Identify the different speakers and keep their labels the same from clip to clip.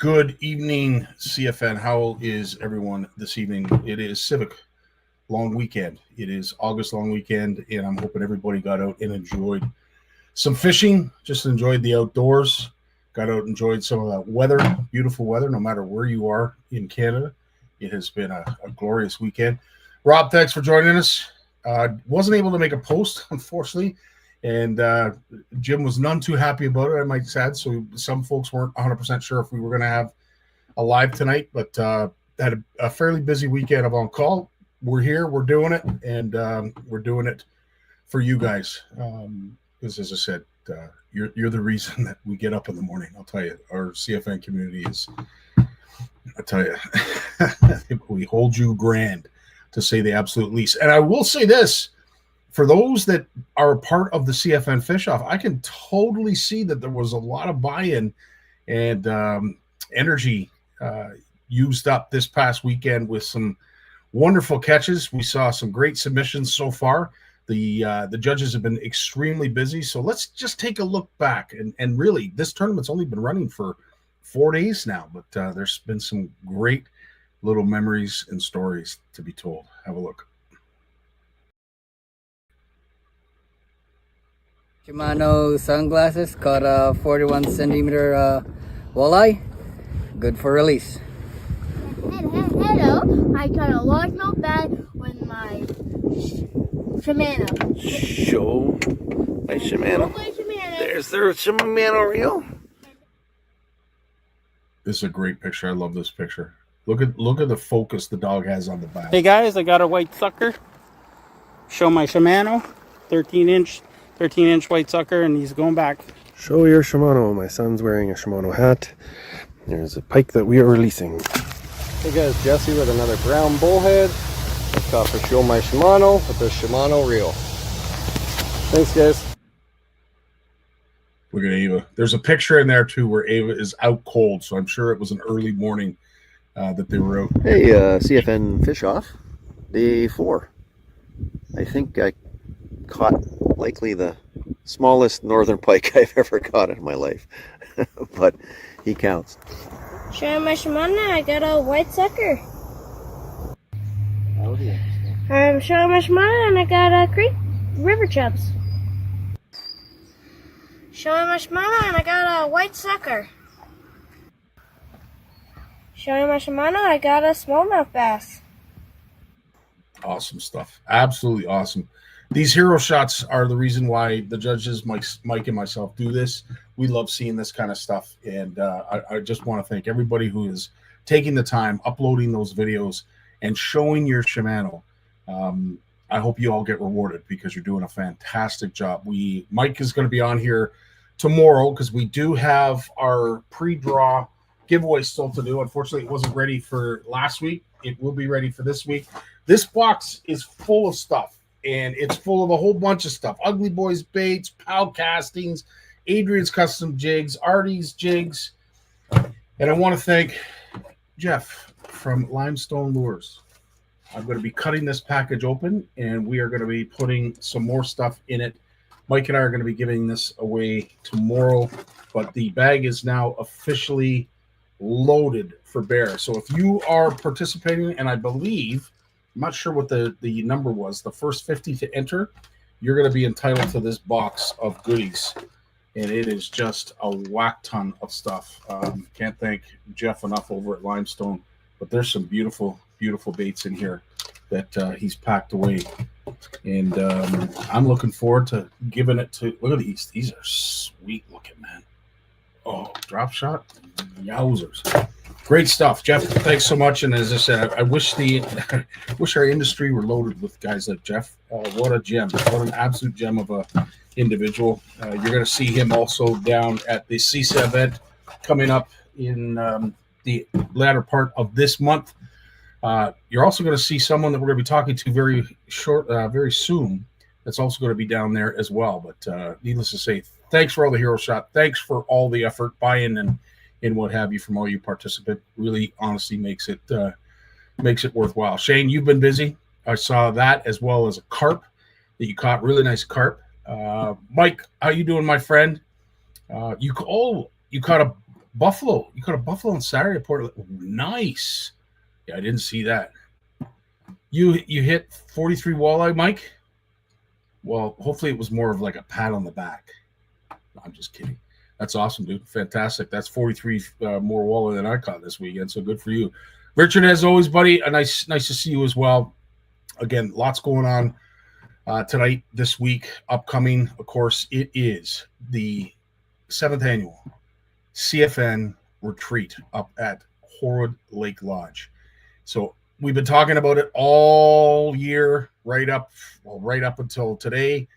Speaker 1: Good evening, CFN. How is everyone this evening? It is Civic long weekend. It is August long weekend, and I'm hoping everybody got out and enjoyed some fishing, just enjoyed the outdoors, got out and enjoyed some of that weather, beautiful weather, no matter where you are in Canada. It has been a glorious weekend. Rob, thanks for joining us. Wasn't able to make a post, unfortunately, and Jim was none too happy about it, I might add. So some folks weren't 100% sure if we were going to have a live tonight, but had a fairly busy weekend of on call. We're here, we're doing it, and we're doing it for you guys. Because as I said, you're the reason that we get up in the morning. I'll tell you, our CFN community is, I tell you, we hold you grand, to say the absolute least. And I will say this, for those that are part of the CFN Fish Off, I can totally see that there was a lot of buy-in and energy used up this past weekend with some wonderful catches. We saw some great submissions so far. The judges have been extremely busy. So let's just take a look back. And really, this tournament's only been running for 4 days now, but there's been some great little memories and stories to be told. Have a look.
Speaker 2: Shimano sunglasses, caught a 41 centimeter walleye. Good for release.
Speaker 3: Hello, I caught a largemouth bad with my Shimano.
Speaker 4: Show my Shimano. There's their Shimano reel.
Speaker 1: This is a great picture. I love this picture. Look at the focus the dog has on the back.
Speaker 5: Hey guys, I got a white sucker. Show my Shimano, 13 inch white sucker, and he's going back.
Speaker 4: Show your Shimano. My son's wearing a Shimano hat. There's a pike that we are releasing. Hey guys, Jesse with another brown bullhead. I caught for Show My Shimano with the Shimano reel. Thanks guys.
Speaker 1: Look at Ava. There's a picture in there too where Ava is out cold, so I'm sure it was an early morning that they were out.
Speaker 6: Hey, CFN Fish Off, day 4. I think I caught likely the smallest northern pike I've ever caught in my life, but he counts.
Speaker 3: Showing my Shimano, I got a white sucker.
Speaker 6: Oh, yeah.
Speaker 3: I'm showing my Shimano and I got a creek river chubs. Showing my Shimano and I got a white sucker. Showing my Shimano, I got a smallmouth bass.
Speaker 1: Awesome stuff. Absolutely awesome. These hero shots are the reason why the judges, Mike and myself, do this. We love seeing this kind of stuff. And I just want to thank everybody who is taking the time, uploading those videos, and showing your Shimano. I hope you all get rewarded because you're doing a fantastic job. Mike is going to be on here tomorrow because we do have our pre-draw giveaway still to do. Unfortunately, it wasn't ready for last week. It will be ready for this week. This box is full of stuff, and it's full of a whole bunch of stuff. Ugly Boys baits, POW castings, Adrian's custom jigs, Artie's jigs. And I want to thank Jeff from Limestone Lures. I'm going to be cutting this package open, and we are going to be putting some more stuff in it. Mike and I are going to be giving this away tomorrow, but the bag is now officially loaded for bear. So if you are participating, and I believe, I'm not sure what the number was, the first 50 to enter, you're going to be entitled to this box of goodies. And it is just a whack ton of stuff. Can't thank Jeff enough over at Limestone, but there's some beautiful, beautiful baits in here that he's packed away. And I'm looking forward to giving it to, look at these. These are sweet looking, man. Oh, drop shot. Yowzers. Great stuff, Jeff. Thanks so much. And as I said, I wish our industry were loaded with guys like Jeff. What a gem. What an absolute gem of a individual. You're going to see him also down at the CSA event coming up in the latter part of this month. You're also going to see someone that we're going to be talking to very soon. That's also going to be down there as well. But needless to say, thanks for all the hero shot. Thanks for all the effort, buy-in, and what have you from all you participants. Really, honestly, makes it worthwhile. Shane, you've been busy. I saw that as well as a carp that you caught. Really nice carp. Mike, how you doing, my friend? You caught Buffalo. You caught a buffalo on Saturday at Port. Nice. Yeah, I didn't see that. You hit 43 walleye, Mike? Well, hopefully it was more of like a pat on the back. No, I'm just kidding. That's awesome, dude. Fantastic. That's 43 more walleye than I caught this weekend, so good for you. Richard, as always, buddy, nice to see you as well. Again, lots going on tonight, this week, upcoming. Of course, it is the 7th annual CFN retreat up at Horwood Lake Lodge. So we've been talking about it all year, right up until today,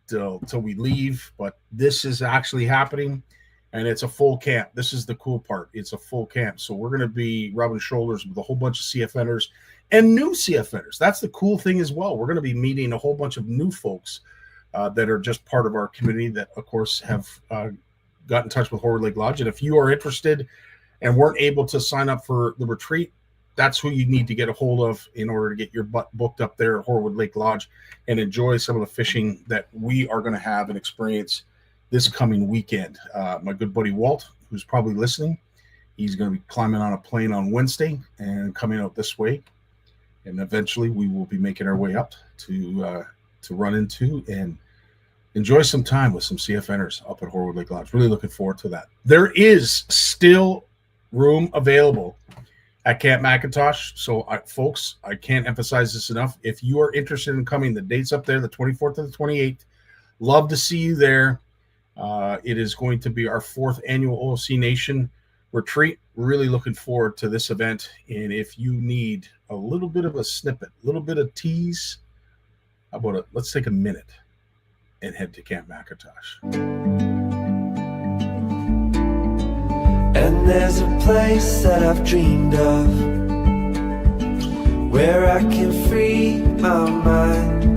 Speaker 1: till we leave. But this is actually happening, and it's a full camp. This is the cool part. It's a full camp. So we're going to be rubbing shoulders with a whole bunch of CFNers and new CFNers. That's the cool thing as well. We're going to be meeting a whole bunch of new folks that are just part of our community that, of course, have got in touch with Horwood Lake Lodge. And if you are interested and weren't able to sign up for the retreat, that's who you need to get a hold of in order to get your butt booked up there at Horwood Lake Lodge and enjoy some of the fishing that we are going to have and experience this coming weekend. My good buddy Walt, who's probably listening, he's going to be climbing on a plane on Wednesday and coming out this way. And eventually we will be making our way up to run into and enjoy some time with some CFNers up at Horwood Lake Lodge. Really looking forward to that. There is still room available at Camp McIntosh. So, folks, I can't emphasize this enough. If you are interested in coming, the date's up there, the 24th and the 28th. Love to see you there. It is going to be our 4th annual OLC Nation retreat. Really looking forward to this event. And if you need a little bit of a snippet, a little bit of tease, how about it? Let's take a minute and head to Camp McIntosh.
Speaker 7: And there's a place that I've dreamed of, where I can free my mind.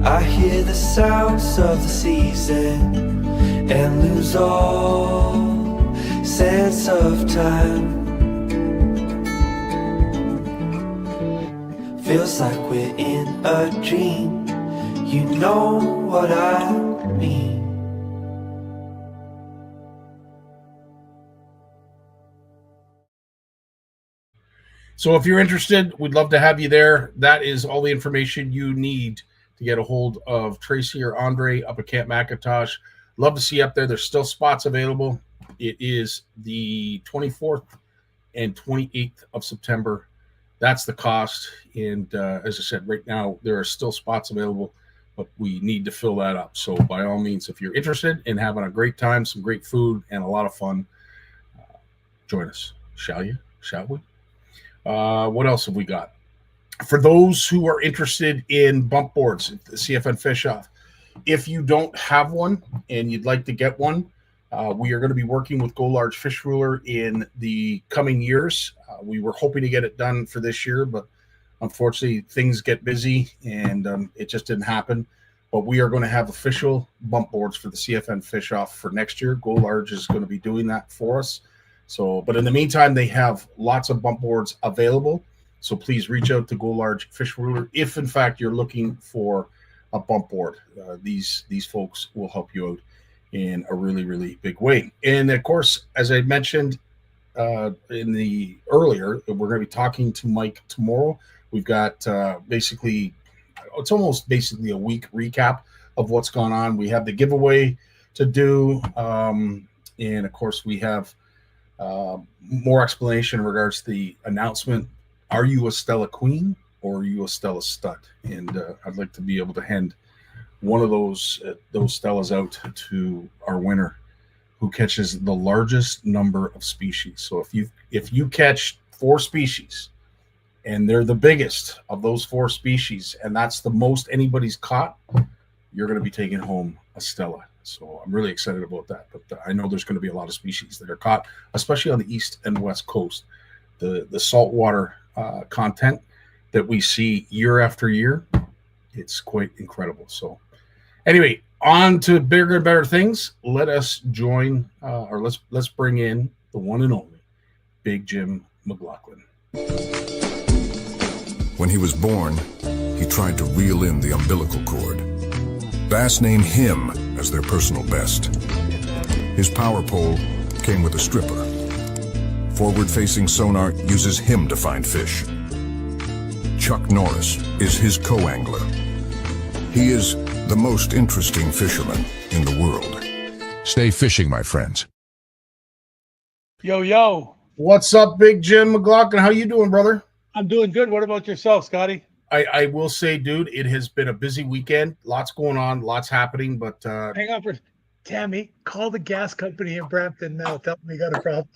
Speaker 7: I hear the sounds of the season and lose all sense of time. Feels like we're in a dream, you know what I mean.
Speaker 1: So if you're interested, we'd love to have you there. That is all the information you need to get a hold of Tracy or Andre up at Camp McIntosh. Love to see you up there. There's still spots available. It is the 24th and 28th of September. That's the cost. And as I said, right now, there are still spots available, but we need to fill that up. So by all means, if you're interested in having a great time, some great food, and a lot of fun, join us. Shall you? Shall we? What else have we got? For those who are interested in bump boards, the CFN Fish Off, if you don't have one and you'd like to get one, we are going to be working with Go Large Fish Ruler in the coming years. We were hoping to get it done for this year, but unfortunately things get busy and it just didn't happen. But we are going to have official bump boards for the CFN Fish Off for next year. Go Large is going to be doing that for us. So, but in the meantime, they have lots of bump boards available. So please reach out to Go Large Fish Ruler if, in fact, you're looking for a bump board. These folks will help you out in a really, really big way. And of course, as I mentioned in the earlier, we're going to be talking to Mike tomorrow. We've got basically, it's almost basically a week recap of what's gone on. We have the giveaway to do, and of course, we have more explanation in regards to the announcement. Are you a Stella Queen or are you a Stella Stud? And I'd like to be able to hand one of those Stellas out to our winner who catches the largest number of species. So if you catch 4 species and they're the biggest of those 4 species, and that's the most anybody's caught, you're going to be taking home a Stella. So I'm really excited about that. But I know there's going to be a lot of species that are caught, especially on the east and west coast. The saltwater content that we see year after year, it's quite incredible. So anyway, on to bigger and better things. Let us join, or let's bring in the one and only Big Jim McLaughlin.
Speaker 8: When he was born, he tried to reel in the umbilical cord. Bass named him as their personal best. His power pole came with a stripper. Forward-facing sonar uses him to find fish. Chuck Norris is his co-angler. He is the most interesting fisherman in the world. Stay fishing, my friends.
Speaker 9: Yo, yo.
Speaker 1: What's up, Big Jim McLaughlin? How you doing, brother?
Speaker 9: I'm doing good. What about yourself, Scotty?
Speaker 1: I will say, dude, it has been a busy weekend. Lots going on, lots happening, but
Speaker 9: Hang on for Tammy. Call the gas company in Brampton now. Tell them we got a problem.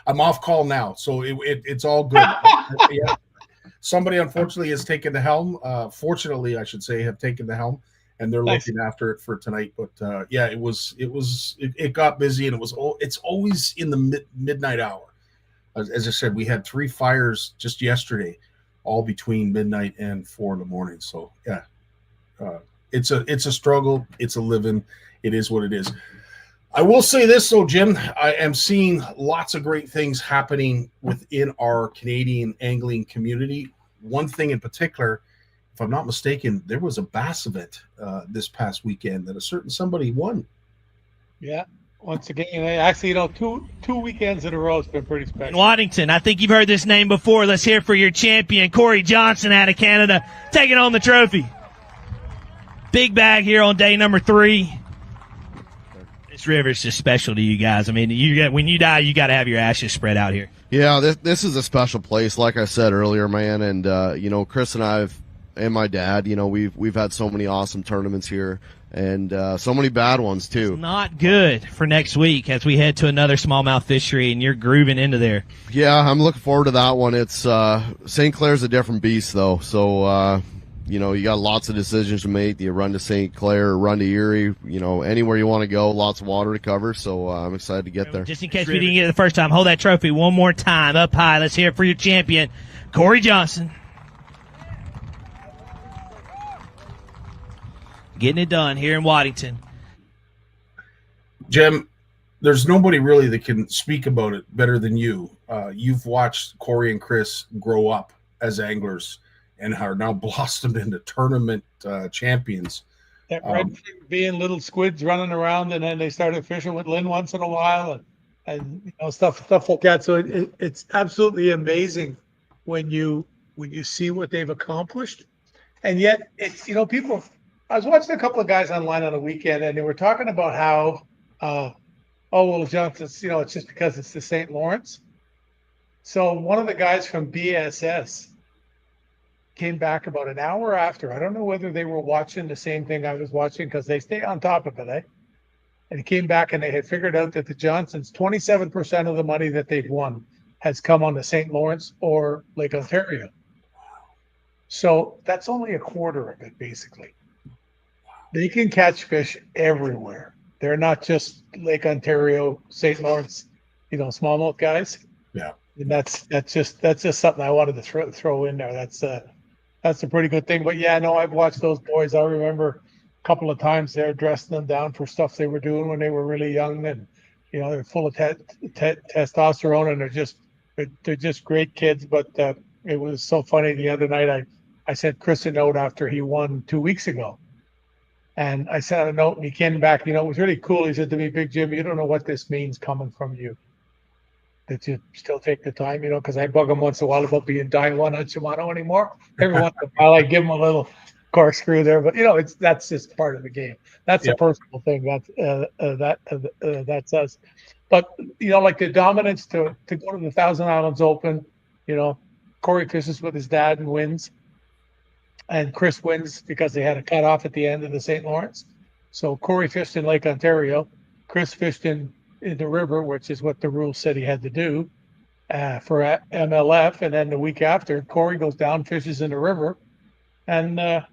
Speaker 1: I'm off call now, so it's all good. Yeah. Somebody unfortunately has taken the helm. Fortunately, I should say, have taken the helm, and they're
Speaker 9: Nice.
Speaker 1: looking after it for tonight. But yeah, it got busy, and it's always in the midnight hour. As I said, we had 3 fires just yesterday, all between midnight and 4 in the morning. So yeah, it's a struggle. It's a living. It is what it is. I will say this though, Jim, I am seeing lots of great things happening within our Canadian angling community. One thing in particular, if I'm not mistaken, there was a bass event this past weekend that a certain somebody won.
Speaker 9: Yeah. Once again, actually, two weekends in a row, it's been pretty special.
Speaker 10: Waddington, I think you've heard this name before. Let's hear it for your champion, Corey Johnson out of Canada, taking on the trophy. Big bag here on day number 3. This river is just special to you guys. I mean, when you die, you got to have your ashes spread out here.
Speaker 4: Yeah, this is a special place, like I said earlier, man. And Chris and I and my dad, we've had so many awesome tournaments here, and so many bad ones too.
Speaker 10: It's not good for next week as we head to another smallmouth fishery, and you're grooving into there.
Speaker 4: Yeah, I'm looking forward to that one. It's St. Clair's a different beast, though. So you got lots of decisions to make. Do you run to St. Clair or run to Erie? Anywhere you want to go, lots of water to cover. So I'm excited to get there.
Speaker 10: Just in case we didn't get it the first time, hold that trophy one more time up high. Let's hear it for your champion, Corey Johnson. Getting it done here in Waddington.
Speaker 1: Jim, there's nobody really that can speak about it better than you. You've watched Corey and Chris grow up as anglers and are now blossomed into tournament champions.
Speaker 9: That red being little squids running around, and then they started fishing with Lynn once in a while, and stuff like that. So it's absolutely amazing when you see what they've accomplished, and yet it's people. I was watching a couple of guys online on the weekend, and they were talking about how, Johnson's, it's just because it's the St. Lawrence. So one of the guys from BSS came back about an hour after. I don't know whether they were watching the same thing I was watching, because they stay on top of it, eh? And he came back and they had figured out that the Johnsons, 27% of the money that they've won has come on the St. Lawrence or Lake Ontario. So that's only a quarter of it, basically. They can catch fish everywhere. They're not just Lake Ontario, St. Lawrence, smallmouth guys.
Speaker 1: Yeah.
Speaker 9: And that's just something I wanted to throw in there. That's a pretty good thing. But yeah, no, I've watched those boys. I remember a couple of times they're dressing them down for stuff they were doing when they were really young, and they're full of testosterone, and they're just great kids. But it was so funny the other night. I sent Chris a note after he won 2 weeks ago. And I sent a note, and he came back. It was really cool. He said to me, "Big Jim, you don't know what this means coming from you, that you still take the time, because I bug him once in a while about being dying one on Shimano anymore. Every once in a while, I give him a little corkscrew there, but that's just part of the game. That's a personal thing. That's us. But like the dominance to go to the Thousand Islands Open, Corey fishes with his dad and wins. And Chris wins because they had a cutoff at the end of the St. Lawrence. So Corey fished in Lake Ontario. Chris fished in the river, which is what the rules said he had to do for MLF. And then the week after, Corey goes down, fishes in the river, and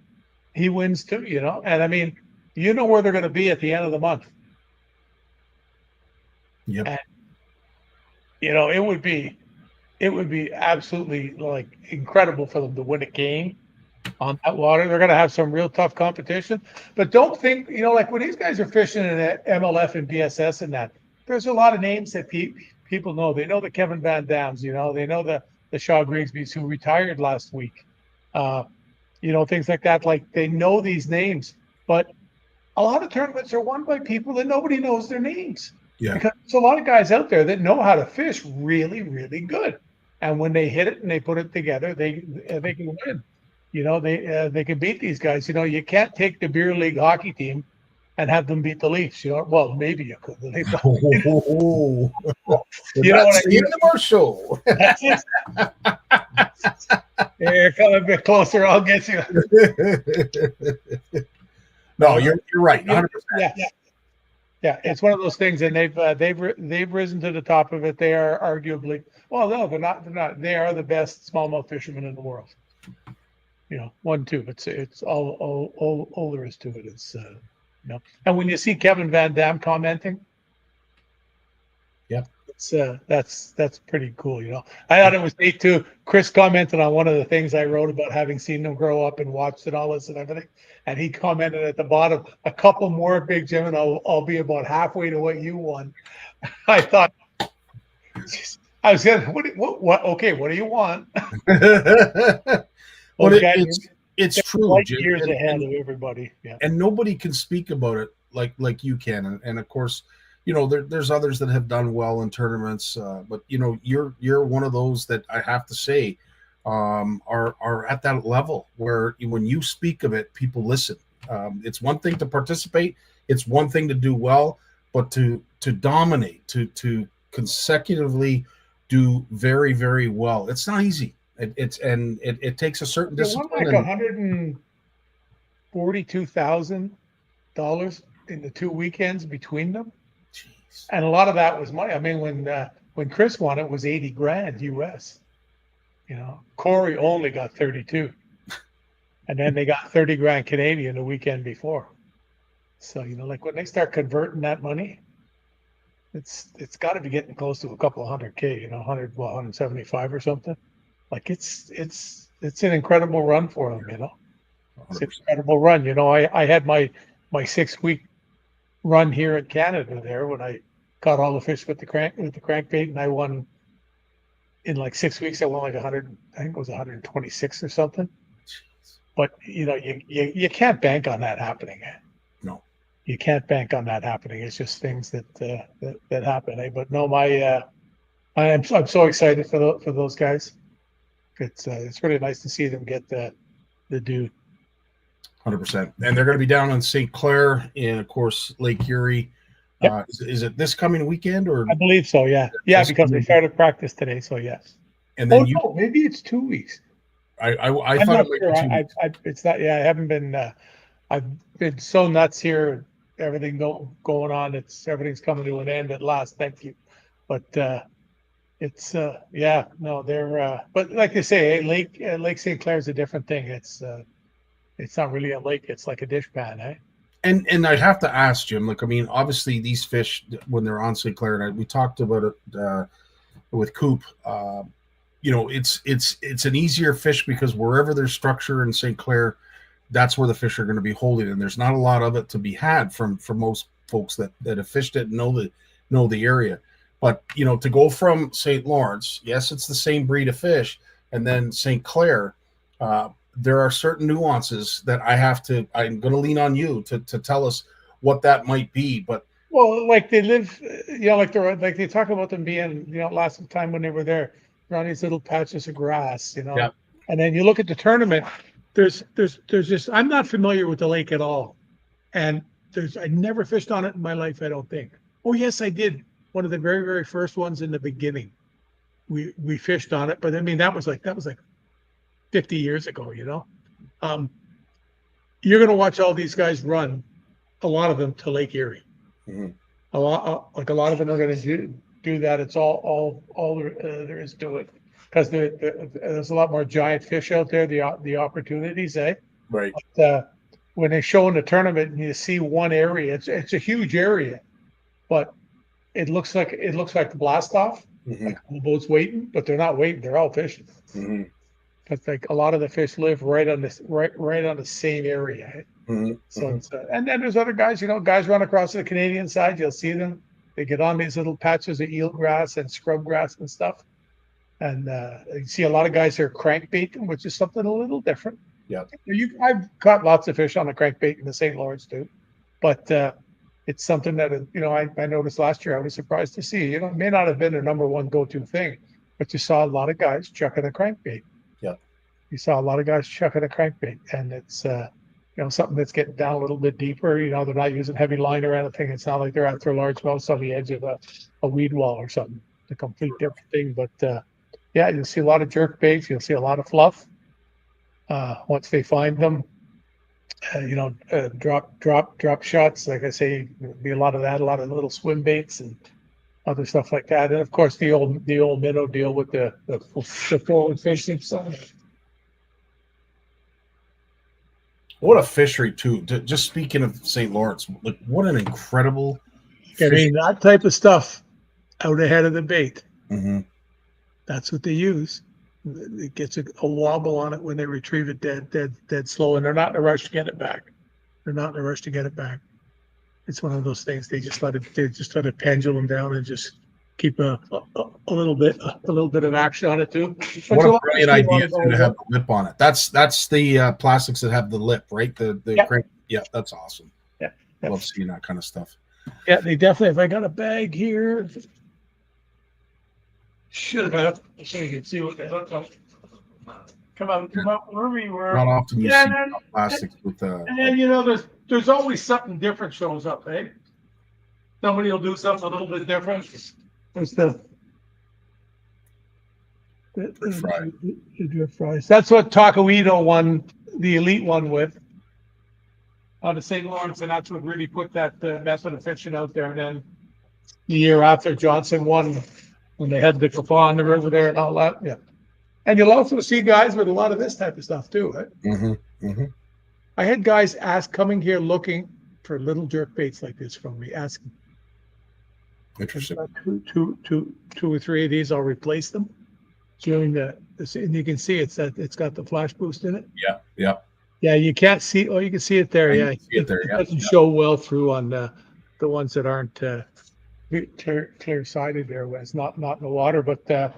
Speaker 9: he wins too, And I mean, where they're going to be at the end of the month.
Speaker 1: Yep.
Speaker 9: And, it would be absolutely incredible for them to win a game on that water. They're going to have some real tough competition, but don't think, when these guys are fishing in MLF and BSS and that, there's a lot of names that people know. They know the Kevin Van Dams, they know the Shaw Grigsbys who retired last week, things like that. Like, they know these names, but a lot of tournaments are won by people that nobody knows their names.
Speaker 1: Yeah.
Speaker 9: Because there's a lot of guys out there that know how to fish really, really good. And when they hit it and they put it together, they can win. You know, they can beat these guys. You know, you can't take the beer league hockey team and have them beat the Leafs. You know, well, maybe you could.
Speaker 1: Oh,
Speaker 9: you know what I mean?
Speaker 1: The commercial.
Speaker 9: That's it. Here, come a bit closer. I'll get you.
Speaker 1: No, you're right. 100%.
Speaker 9: Yeah. It's one of those things, and they've risen to the top of it. They are arguably, well, no, they're not. They're not. They are the best smallmouth fishermen in the world. You know, 1-2. It's all there is to it. It's you know. And when you see Kevin Van Dam commenting, that's pretty cool. You know, I thought it was neat too. Chris commented on one of the things I wrote about having seen them grow up and watched and all this and everything, and he commented at the bottom, "A couple more, Big Jim, and I'll be about halfway to what you won." I thought, I was gonna, what? Okay, what do you want?
Speaker 1: Well,
Speaker 9: Okay,
Speaker 1: it's true.
Speaker 9: like
Speaker 1: Jim,
Speaker 9: years ahead of everybody. Yeah.
Speaker 1: and nobody can speak about it like you can. And of course, you know, there's others that have done well in tournaments, but you know, you're one of those that I have to say are at that level where when you speak of it, people listen. It's one thing to participate, it's one thing to do well, but to dominate, to consecutively do very, very well, it's not easy. It takes a certain discipline.
Speaker 9: Like $142,000 in the 2 weekends between them. Jeez. And a lot of that was money. I mean, when Chris won, it was 80 grand US. You know, Corey only got 32, and then they got 30 grand Canadian the weekend before. So you know, like when they start converting that money, it's got to be getting close to a couple of $100K. You know, 175 or something. Like it's an incredible run for them, you know. It's an incredible run. You know, I had my 6-week run here in Canada there when I caught all the fish with the crankbait, and I won in like 6 weeks. I won like 100, I think it was 126 or something. But you know, you can't bank on that happening.
Speaker 1: No,
Speaker 9: you can't bank on that happening. It's just things that happen. Eh? But no, I'm so excited for those guys. It's really nice to see them get the due.
Speaker 1: 100%. And they're going to be down in St. Clair and of course Lake Erie. Yep. Is it this coming weekend or?
Speaker 9: I believe so. Yeah, because they started practice today. So yes.
Speaker 1: And then
Speaker 9: no, maybe it's 2 weeks.
Speaker 1: I thought it might be 2 weeks.
Speaker 9: It's not. Yeah, I haven't been. I've been so nuts here. Everything going on. Everything's coming to an end at last. Thank you. But it's they're but like they say, Lake St. Clair is a different thing. It's not really a lake, it's like a dish pan, eh?
Speaker 1: And I have to ask Jim, like, I mean, obviously these fish when they're on St. Clair, and we talked about it with Coop, you know, it's an easier fish because wherever there's structure in St. Clair, that's where the fish are going to be holding, and there's not a lot of it to be had from most folks that have fished it and know the area. But, you know, to go from St. Lawrence, yes, it's the same breed of fish, and then St. Clair, there are certain nuances that I'm going to lean on you to tell us what that might be. But
Speaker 9: well, like they live, you know, like they talk about them being, you know, last time when they were there, around these little patches of grass, you know.
Speaker 1: Yeah.
Speaker 9: And then you look at the tournament. There's just, I'm not familiar with the lake at all, and I never fished on it in my life. I don't think. Oh yes, I did. One of the very, very first ones in the beginning, we fished on it, but I mean that was like 50 years ago, you know. You're going to watch all these guys run, a lot of them to Lake Erie.
Speaker 1: Mm-hmm.
Speaker 9: A lot of them are going to do that. It's all there is to it, because there's a lot more giant fish out there. The opportunities, eh?
Speaker 1: Right.
Speaker 9: But, when they show in the tournament and you see one area, it's a huge area, but it looks like the blast off.
Speaker 1: Mm-hmm.
Speaker 9: Like the boat's waiting, but they're not waiting. They're all fishing.
Speaker 1: Mm-hmm.
Speaker 9: But like a lot of the fish live right on the same area.
Speaker 1: Mm-hmm.
Speaker 9: So it's, and then there's other guys, you know, guys run across to the Canadian side. You'll see them. They get on these little patches of eel grass and scrub grass and stuff. And you see a lot of guys here crankbaiting, which is something a little different.
Speaker 1: Yeah.
Speaker 9: I've caught lots of fish on the crankbait in the St. Lawrence too, but it's something that, I noticed last year. I was surprised to see, it may not have been their number one go-to thing, but you saw a lot of guys chucking a crankbait.
Speaker 1: Yeah.
Speaker 9: You saw a lot of guys chucking a crankbait, and it's, something that's getting down a little bit deeper. They're not using heavy line or anything. It's not like they're after large mouths on the edge of a weed wall or something. It's a complete different thing. But yeah, you'll see a lot of jerk baits. You'll see a lot of fluff once they find them. Drop shots. Like I say, be a lot of that. A lot of little swim baits and other stuff like that. And of course, the old minnow deal with the forward fishing. So.
Speaker 1: What a fishery too. Just speaking of St. Lawrence, like what an incredible.
Speaker 9: I mean, that type of stuff out ahead of the bait.
Speaker 1: Mm-hmm.
Speaker 9: That's what they use. It gets a wobble on it when they retrieve it dead slow, and they're not in a rush to get it back. It's one of those things. They just let it pendulum down and just keep a little bit of action on it too.
Speaker 1: What a brilliant idea to have the lip on it. That's the plastics that have the lip, right? Yeah, that's awesome.
Speaker 9: Yeah.
Speaker 1: Love seeing that kind of stuff.
Speaker 9: Yeah, they definitely. If I got a bag here, should have. So you can see what they look like. Come out, wherever you were.
Speaker 1: Not often you see plastics with.
Speaker 9: And then there's always something different shows up, eh? Somebody will do something a little bit different. There's the drift fries. That's what Tacoito won the elite one with out of St. Lawrence, and that's what really put that method of fishing out there. And then the year after, Johnson won when they had the kapaa on the river there and all that. Yeah, and you'll also see guys with a lot of this type of stuff too. Right?
Speaker 1: Mm-hmm. Mm-hmm.
Speaker 9: I had guys coming here looking for little jerk baits like this from me, asking.
Speaker 1: Interesting.
Speaker 9: Two or three of these, I'll replace them during and you can see it's got the flash boost in it. Yeah. You can't see. Oh, you can see it there. Yeah,
Speaker 1: it
Speaker 9: doesn't show well through on the ones that aren't clear sided there when it's not in the water. But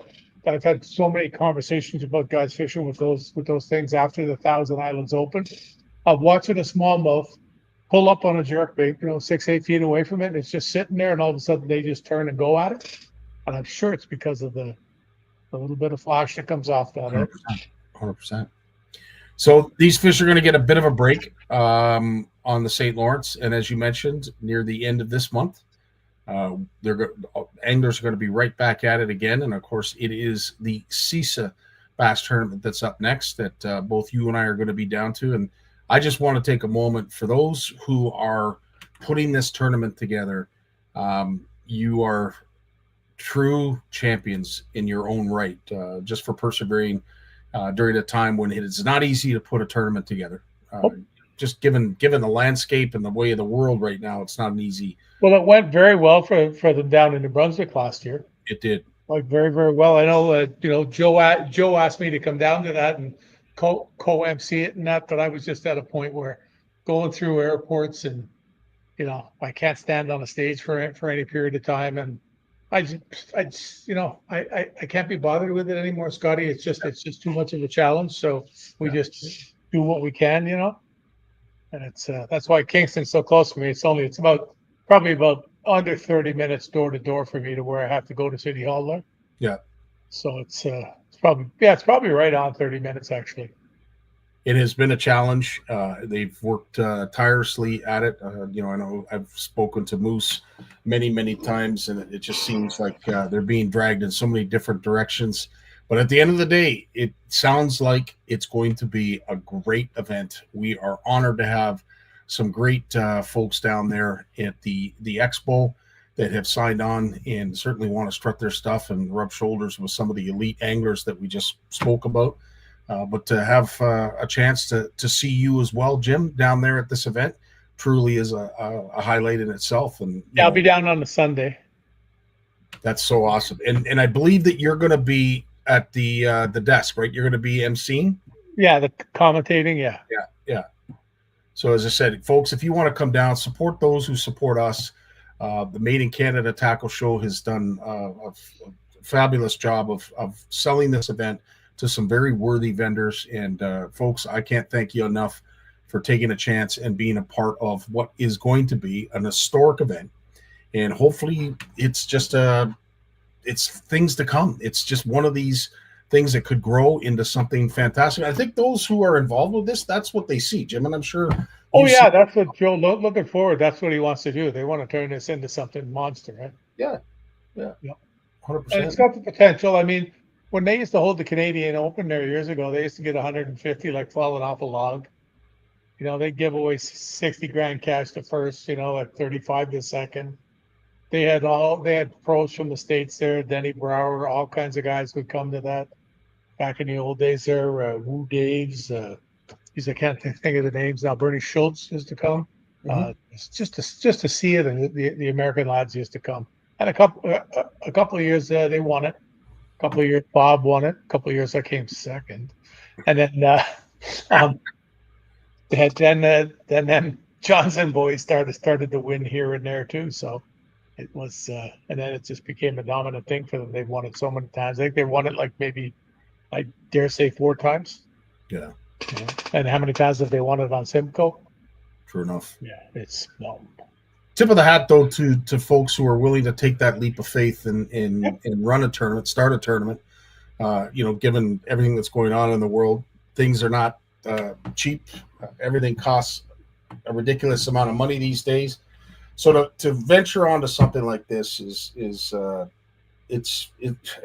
Speaker 9: I've had so many conversations about guys fishing with those things after the Thousand Islands Open. Of watching a smallmouth pull up on a jerkbait, 6-8 feet away from it, and it's just sitting there, and all of a sudden they just turn and go at it. And I'm sure it's because of the little bit of flash that comes off that.
Speaker 1: 100%. So these fish are going to get a bit of a break on the St. Lawrence, and as you mentioned, near the end of this month, anglers are going to be right back at it again. And of course, it is the CISA Bass Tournament that's up next that both you and I are going to be down to. And I just want to take a moment for those who are putting this tournament together. You are true champions in your own right, just for persevering during a time when it is not easy to put a tournament together. Just given the landscape and the way of the world right now, it's not an easy.
Speaker 9: Well, it went very well for them down in New Brunswick last year.
Speaker 1: It did.
Speaker 9: Like very, very well. I know, Joe asked me to come down to that and co-MC it and that, but I was just at a point where going through airports and, I can't stand on a stage for any period of time. And I can't be bothered with it anymore, Scotty. It's just too much of a challenge. So we just do what we can, and it's, that's why Kingston's so close to me. It's probably about under 30 minutes door to door for me to where I have to go to City Hall there.
Speaker 1: Yeah.
Speaker 9: So it's probably right on 30 minutes actually.
Speaker 1: It has been a challenge. They've worked tirelessly at it. I know I've spoken to Moose many, many times, and it just seems like they're being dragged in so many different directions. But at the end of the day, it sounds like it's going to be a great event. We are honored to have some great folks down there at the Expo that have signed on and certainly want to strut their stuff and rub shoulders with some of the elite anglers that we just spoke about. But to have a chance to see you as well, Jim, down there at this event truly is a highlight in itself. And
Speaker 9: I'll be down on the Sunday.
Speaker 1: That's so awesome. And I believe that you're going to be at the desk, right? You're going to be emceeing?
Speaker 9: Yeah, the commentating, yeah.
Speaker 1: Yeah. So as I said, folks, if you want to come down, support those who support us. The Made in Canada Tackle Show has done a fabulous job of selling this event to some very worthy vendors. And folks, I can't thank you enough for taking a chance and being a part of what is going to be an historic event. And hopefully it's just it's things to come. It's just one of these things that could grow into something fantastic. I think those who are involved with this, that's what they see, Jim, and I'm sure.
Speaker 9: Oh yeah, that's what Joe looking forward. That's what he wants to do. They want to turn this into something monster, right?
Speaker 1: Yeah. 100%.
Speaker 9: And it's got the potential. I mean, when they used to hold the Canadian Open there years ago, they used to get 150 like falling off a log. You know, they give away 60 grand cash to first, you know, at 35 to second. They had pros from the States there, Denny Brower, all kinds of guys would come to that back in the old days there. Woo Daves, I can't think of the names now. Bernie Schultz used to come. It's just to see it, and the American lads used to come. And a couple of years they won it. A couple of years Bob won it. A couple of years I came second, and then Johnson boys started to win here and there too. So it was, and then it just became a dominant thing for them. They've won it so many times. I think they won it like maybe, I dare say, 4 times.
Speaker 1: Yeah.
Speaker 9: And how many times have they won it on Simcoe?
Speaker 1: True enough.
Speaker 9: Yeah, it's
Speaker 1: Tip of the hat though to folks who are willing to take that leap of faith and run a tournament, start a tournament. You know, given everything that's going on in the world, things are not cheap. Everything costs a ridiculous amount of money these days. So to venture onto something like this is as I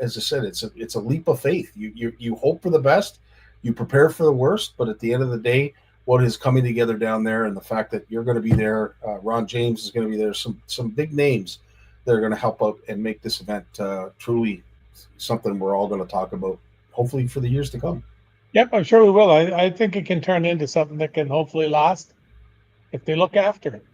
Speaker 1: said, it's a leap of faith. You hope for the best, you prepare for the worst, but at the end of the day, what is coming together down there, and the fact that you're going to be there, Ron James is going to be there, some big names that are going to help out and make this event truly something we're all going to talk about, hopefully for the years to come.
Speaker 9: Yep, I'm sure we will. I think it can turn into something that can hopefully last if they look after it.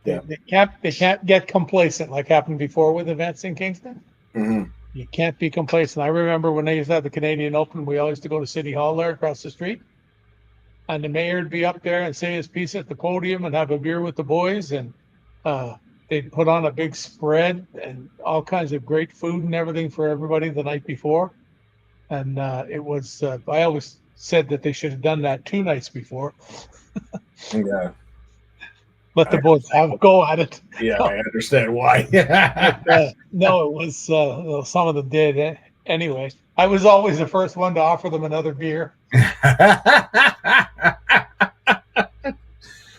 Speaker 1: Yeah.
Speaker 9: They can't get complacent like happened before with events in Kingston.
Speaker 1: Mm-hmm.
Speaker 9: You can't be complacent. I remember when they used to have the Canadian Open, we always used to go to City Hall there across the street. And the mayor would be up there and say his piece at the podium and have a beer with the boys. And they'd put on a big spread and all kinds of great food and everything for everybody the night before. And it was, I always said that they should have done that 2 nights before.
Speaker 1: Yeah.
Speaker 9: Let the boys have a go at it.
Speaker 1: Yeah, I understand why.
Speaker 9: No, it was, some of them did. Anyway, I was always the first one to offer them another beer.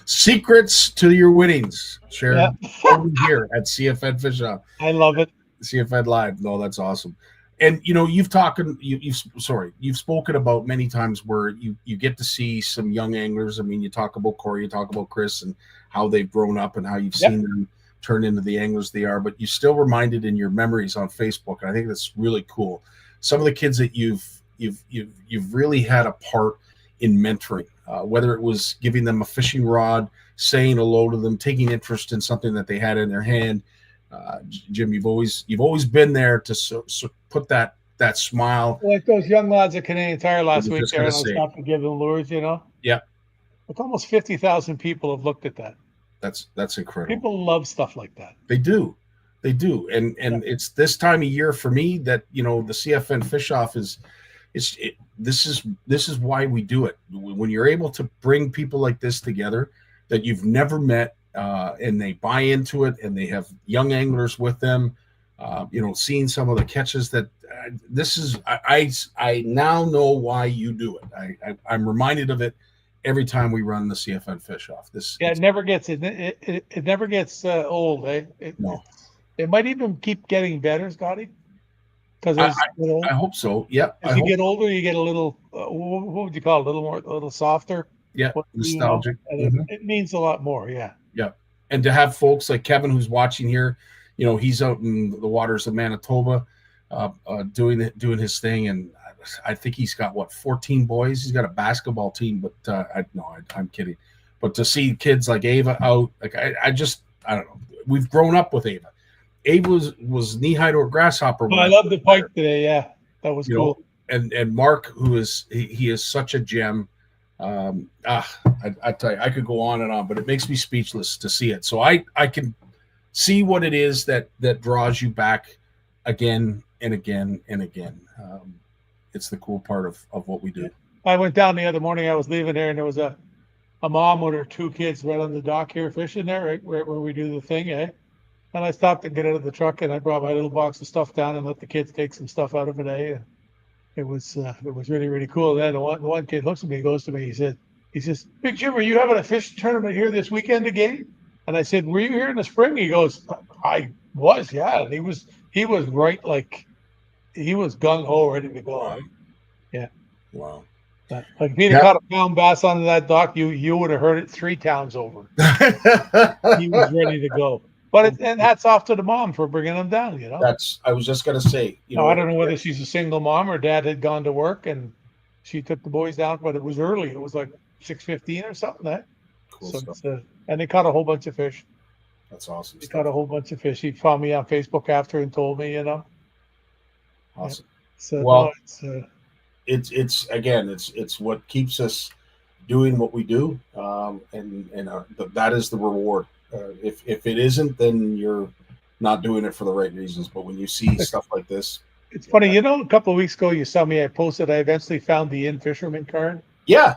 Speaker 1: Secrets to your winnings, Sharon. Here at CFN Fish Off.
Speaker 9: I love it.
Speaker 1: CFN Live. No, that's awesome. And you know, you've spoken about many times where you get to see some young anglers. I mean, you talk about Corey, you talk about Chris, and how they've grown up and how you've seen them turn into the anglers they are. But you're still reminded in your memories on Facebook, and I think that's really cool. Some of the kids that you've really had a part in mentoring, whether it was giving them a fishing rod, saying hello to them, taking interest in something that they had in their hand. Jim, you've always been there to put that smile.
Speaker 9: Like those young lads at Canadian Tire last week there, and I stopped to give them lures, you know?
Speaker 1: Yeah.
Speaker 9: It's almost 50,000 people have looked at that.
Speaker 1: That's incredible.
Speaker 9: People love stuff like that.
Speaker 1: They do. And it's this time of year for me that, you know, the CFN Fish Off this is why we do it. When you're able to bring people like this together that you've never met, and they buy into it, and they have young anglers with them, you know, seeing some of the catches that I now know why you do it. I'm reminded of it every time we run the CFN Fish Off.
Speaker 9: It never gets old.
Speaker 1: No.
Speaker 9: It might even keep getting better, Scotty. Because
Speaker 1: I hope so. Yeah.
Speaker 9: As you get older, you get a little. What would you call it? A little softer.
Speaker 1: Yeah, nostalgic.
Speaker 9: It means a lot more. Yeah.
Speaker 1: Yeah, and to have folks like Kevin, who's watching here, you know, he's out in the waters of Manitoba, doing his thing, and I think he's got 14 boys. He's got a basketball team, but I'm kidding. But to see kids like Ava out, like I don't know. We've grown up with Ava. Ava was knee high to a grasshopper.
Speaker 9: Well, I love the pike today. Yeah, that was cool.
Speaker 1: And Mark, who is he is such a gem. I tell you, I could go on and on, but it makes me speechless to see it. So I can see what it is that draws you back again and again and again. It's the cool part of what we do.
Speaker 9: I went down the other morning. I was leaving there, and there was a a mom with her 2 kids right on the dock here fishing there, right where we do the thing, eh? And I stopped and get out of the truck, and I brought my little box of stuff down and let the kids take some stuff out of it, eh? And it was really, really cool. Then the one kid looks at me, goes to me, he says, Big Jim, are you having a fishing tournament here this weekend again? And I said, were you here in the spring? He goes, I was, yeah. And he was right, like he was gung ho, ready to go.
Speaker 1: Wow.
Speaker 9: Yeah.
Speaker 1: Wow.
Speaker 9: Like if he'd have caught a pound bass onto that dock, you would have heard it 3 towns over. He was ready to go. But and hats off to the mom for bringing him down.
Speaker 1: I was just gonna say.
Speaker 9: I don't know whether she's a single mom or dad had gone to work and she took the boys down, but it was early. It was like 6:15 or something. That
Speaker 1: Cool
Speaker 9: so
Speaker 1: stuff.
Speaker 9: and they caught a whole bunch of fish.
Speaker 1: That's awesome.
Speaker 9: They caught a whole bunch of fish. He found me on Facebook after and told me,
Speaker 1: Awesome.
Speaker 9: So
Speaker 1: Well,
Speaker 9: no,
Speaker 1: it's what keeps us doing what we do, and that is the reward. If it isn't, then you're not doing it for the right reasons. But when you see stuff like this,
Speaker 9: it's funny. A couple of weeks ago, you saw me. I posted. I eventually found the in fisherman card.
Speaker 1: yeah,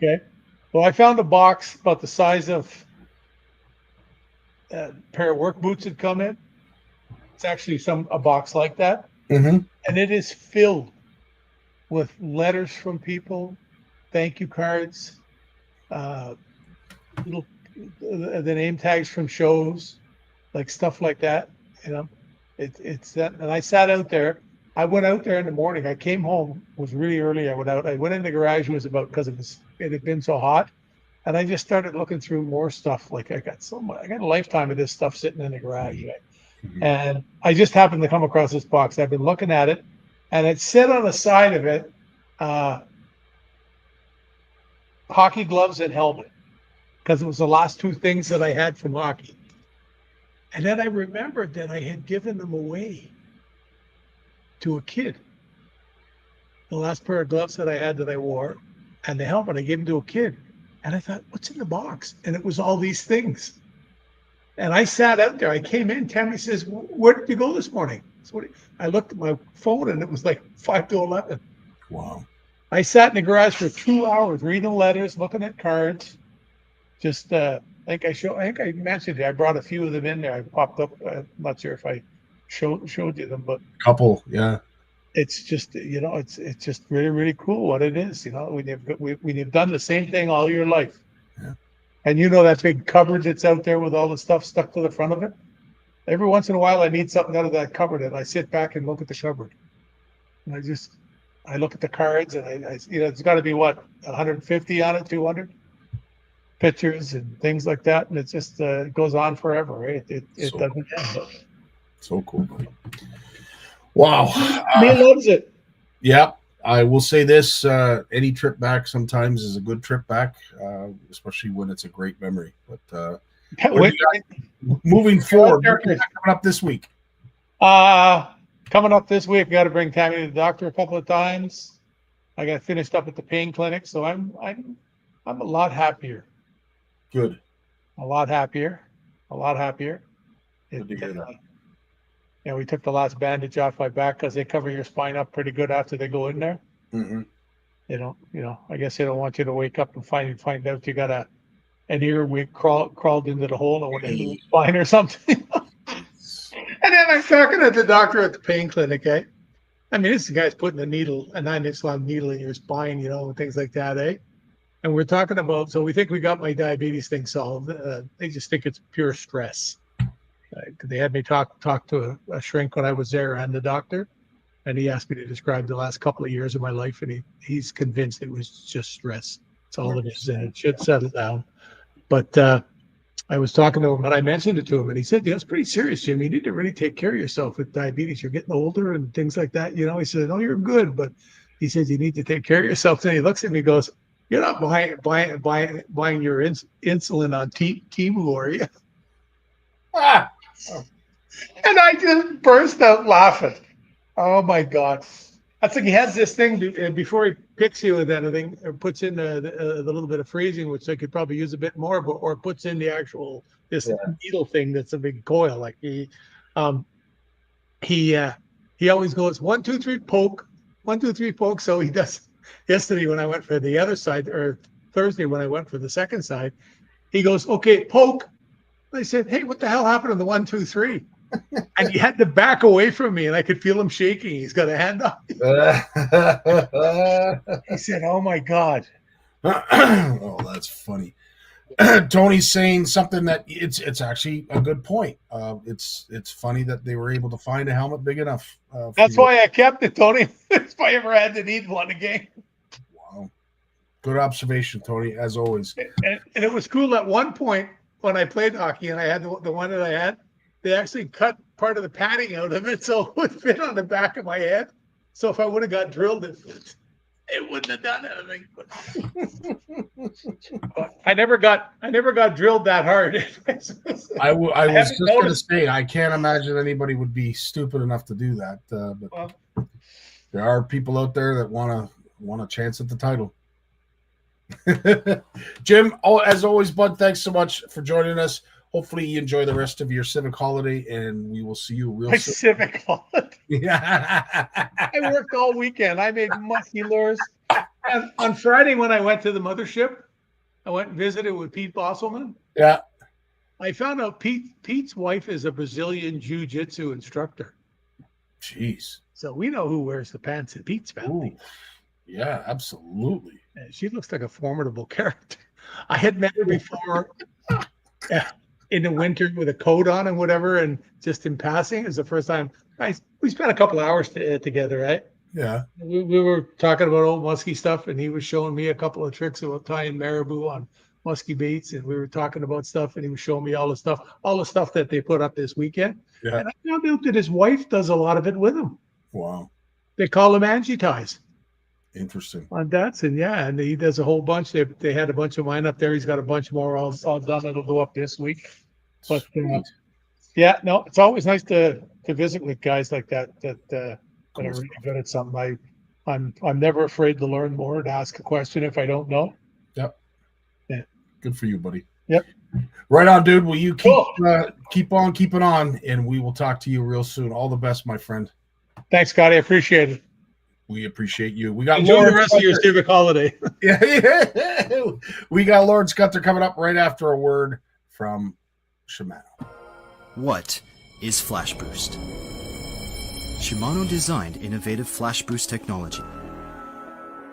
Speaker 9: Okay. Well, I found a box about the size of a pair of work boots had come in. It's actually a box like that, and it is filled with letters from people, thank you cards, little the name tags from shows, like stuff like that. It's that. And I sat out there. I went out there in the morning. I came home. It was really early. I went out. I went in the garage. It was about because it had been so hot, and I just started looking through more stuff. Like I got a lifetime of this stuff sitting in the garage, right? And I just happened to come across this box. I've been looking at it, and it said on the side of it, hockey gloves and helmet, because it was the last 2 things that I had from hockey. And then I remembered that I had given them away to a kid. The last pair of gloves that I had that I wore and the helmet, I gave them to a kid. And I thought, what's in the box? And it was all these things. And I sat out there. I came in. Tammy says, where did you go this morning? I looked at my phone and it was like 5 to 11.
Speaker 1: Wow.
Speaker 9: I sat in the garage for 2 hours reading letters, looking at cards. Just, I think I mentioned it. I brought a few of them in there. I popped up. I'm not sure if I showed you them, but
Speaker 1: couple, yeah.
Speaker 9: It's just, it's just really, really cool what it is. When you've done the same thing all your life.
Speaker 1: Yeah.
Speaker 9: And that big cupboard that's out there with all the stuff stuck to the front of it. Every once in a while, I need something out of that cupboard, and I sit back and look at the cupboard. And I look at the cards, and I it's got to be 150 on it, 200 pictures and things like that, and it just it goes on forever, right? It doesn't end.
Speaker 1: So cool, buddy. Wow.
Speaker 9: Me loves it.
Speaker 1: Yeah, I will say this: any trip back sometimes is a good trip back, especially when it's a great memory. But moving forward, coming up this week.
Speaker 9: Coming up this week, I got to bring Tammy to the doctor a couple of times. I got finished up at the pain clinic, so I'm a lot happier.
Speaker 1: Good.
Speaker 9: A lot happier.
Speaker 1: Good to hear that.
Speaker 9: Yeah, we took the last bandage off my back because they cover your spine up pretty good after they go in there.
Speaker 1: Mm-hmm.
Speaker 9: I guess they don't want you to wake up and find out you got an earwig crawled into the hole and went into the spine or something. And then I'm talking to the doctor at the pain clinic, eh? I mean, this guy's putting a 9-inch long needle in your spine, and things like that, eh? And we're talking about, so we think we got my diabetes thing solved. They just think it's pure stress. They had me talk to a shrink when I was there and the doctor, and he asked me to describe the last couple of years of my life, and he's convinced it was just stress. That's all it is, and it should settle down. But I was talking to him, and I mentioned it to him, and he said, it's pretty serious, Jim. You need to really take care of yourself with diabetes. You're getting older and things like that. He said, no, you're good, but he says you need to take care of yourself. Then he looks at me and goes, you're not buying your insulin on Temu, are you? And I just burst out laughing. Oh my God. That's like he has this thing before he picks you with anything, or puts in the little bit of freezing, which I could probably use a bit more, or puts in the actual needle thing that's a big coil. Like he always goes 1, 2, 3, poke, 1, 2, 3, poke. So he does. Yesterday when I went for the other side, or Thursday when I went for the second side. He goes, okay, poke. I said, hey, what the hell happened to the 1, 2, 3? And he had to back away from me, and I could feel him shaking. He's got a hand up. He said, oh my God.
Speaker 1: Oh, that's funny. Tony's saying something that it's actually a good point. It's funny that they were able to find a helmet big enough.
Speaker 9: That's why I kept it, Tony. If I ever had to need one again.
Speaker 1: Wow. Good observation, Tony, as always.
Speaker 9: And it was cool at one point when I played hockey and I had the one that I had, they actually cut part of the padding out of it so it would fit on the back of my head. So if I would have got drilled, it wouldn't have done anything. I never got drilled that hard.
Speaker 1: I was just going to say, I can't imagine anybody would be stupid enough to do that. But there are people out there that want a chance at the title. Jim, as always, bud, thanks so much for joining us. Hopefully you enjoy the rest of your Civic holiday, and we will see you real soon.
Speaker 9: Civic holiday.
Speaker 1: Yeah.
Speaker 9: I worked all weekend. I made musky lures. And on Friday when I went to the mothership, I went and visited with Pete Bosselman.
Speaker 1: Yeah.
Speaker 9: I found out Pete's wife is a Brazilian jiu-jitsu instructor.
Speaker 1: Jeez.
Speaker 9: So we know who wears the pants in Pete's family.
Speaker 1: Ooh. Yeah, absolutely.
Speaker 9: And she looks like a formidable character. I had met her before in the winter with a coat on and whatever, and just in passing. It was the first time we spent a couple of hours together, right?
Speaker 1: Yeah.
Speaker 9: We were talking about old musky stuff, and he was showing me a couple of tricks about tying marabou on musky baits, and we were talking about stuff, and he was showing me all the stuff that they put up this weekend.
Speaker 1: Yeah.
Speaker 9: And I found out that his wife does a lot of it with him.
Speaker 1: Wow.
Speaker 9: They call them Angie ties.
Speaker 1: Interesting.
Speaker 9: On Datsun, yeah, and he does a whole bunch. They had a bunch of mine up there. He's got a bunch more all done. It'll go up this week. But yeah, no, it's always nice to visit with guys like that are really good at something. I'm never afraid to learn more, to ask a question if I don't know.
Speaker 1: Yep.
Speaker 9: Yeah.
Speaker 1: Good for you, buddy.
Speaker 9: Yep.
Speaker 1: Right on, dude. Will you keep on keeping on, and we will talk to you real soon. All the best, my friend.
Speaker 9: Thanks, Scotty. I appreciate it.
Speaker 1: We appreciate you. We got
Speaker 9: enjoy the rest of your Civic holiday.
Speaker 1: Yeah. We got Lawrence Gunther coming up right after a word from Shimano.
Speaker 11: What is Flash Boost? Shimano designed innovative Flash Boost technology.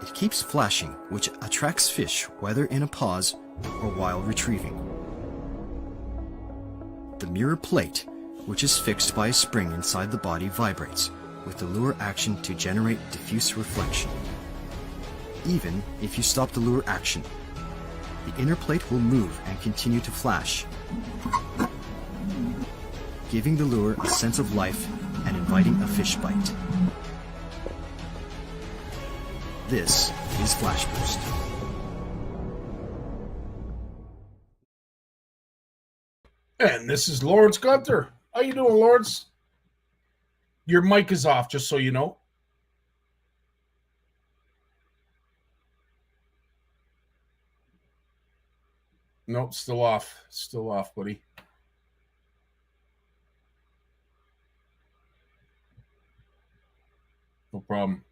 Speaker 11: It keeps flashing, which attracts fish whether in a pause or while retrieving. The mirror plate, which is fixed by a spring inside the body, vibrates with the lure action to generate diffuse reflection. Even if you stop the lure action, the inner plate will move and continue to flash, giving the lure a sense of life and inviting a fish bite. This is Flash Boost.
Speaker 1: And this is Lawrence Gunther. How you doing, Lawrence? Your mic is off, just so you know. Nope, still off. Still off, buddy. No problem.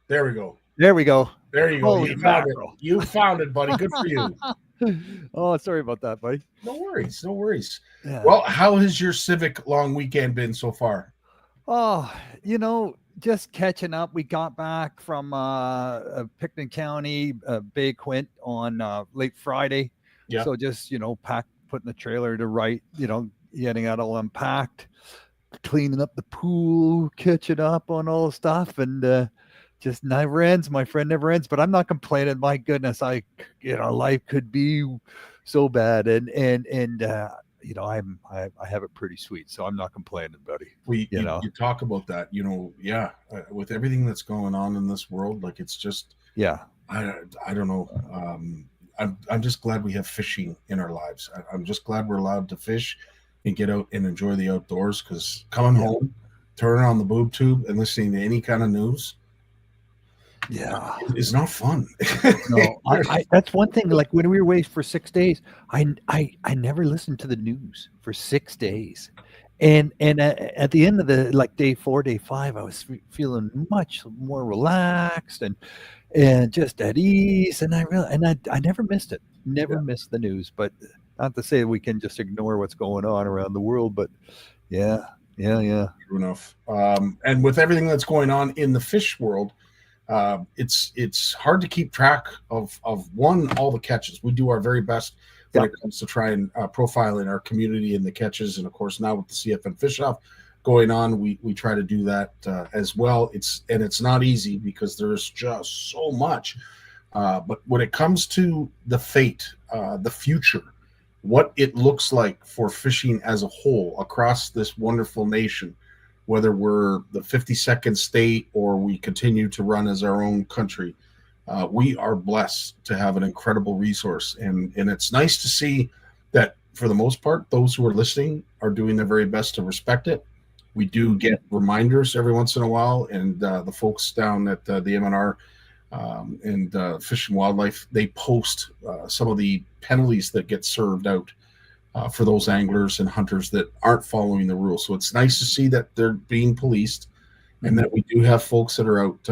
Speaker 1: There we go.
Speaker 4: There we go.
Speaker 1: There you go.
Speaker 4: Holy
Speaker 1: You found
Speaker 4: mackerel.
Speaker 1: it. You found it, buddy. Good for you.
Speaker 4: Oh, sorry about that, buddy.
Speaker 1: No worries. No worries.
Speaker 4: Yeah.
Speaker 1: Well, how has your Civic long weekend been so far?
Speaker 12: Oh, just catching up. We got back from Picton County, Bay Quint on late Friday.
Speaker 1: Yeah.
Speaker 12: So just, putting the trailer to right, getting it all unpacked, cleaning up the pool, catching up on all the stuff, and just never ends. My friend, never ends. But I'm not complaining. My goodness, life could be so bad, and I have it pretty sweet, so I'm not complaining, buddy.
Speaker 1: You talk about that, with everything that's going on in this world, like it's just, I don't know. I'm just glad we have fishing in our lives. I'm just glad we're allowed to fish and get out and enjoy the outdoors, because coming home turning on the boob tube and listening to any kind of news,
Speaker 12: Yeah,
Speaker 1: it's not fun.
Speaker 12: no, I that's one thing. Like when we were away for 6 days, I never listened to the news for 6 days, and at the end of the like day 4, day 5, I was feeling much more relaxed and just at ease, and I never missed it, never missed the news. But not to say we can just ignore what's going on around the world, but yeah.
Speaker 1: True enough. And with everything that's going on in the fish world, it's hard to keep track of one, all the catches. We do our very best when it comes to try and profiling our community and the catches, and of course now with the CFN Fish Off going on, we try to do that as well. It's not easy because there's just so much. But when it comes to the fate, the future, what it looks like for fishing as a whole across this wonderful nation, whether we're the 52nd state or we continue to run as our own country, we are blessed to have an incredible resource. And it's nice to see that for the most part, those who are listening are doing their very best to respect it. We do get reminders every once in a while, and the folks down at the MNR and Fish and Wildlife, they post some of the penalties that get served out for those anglers and hunters that aren't following the rules. So it's nice to see that they're being policed, and that we do have folks that are out,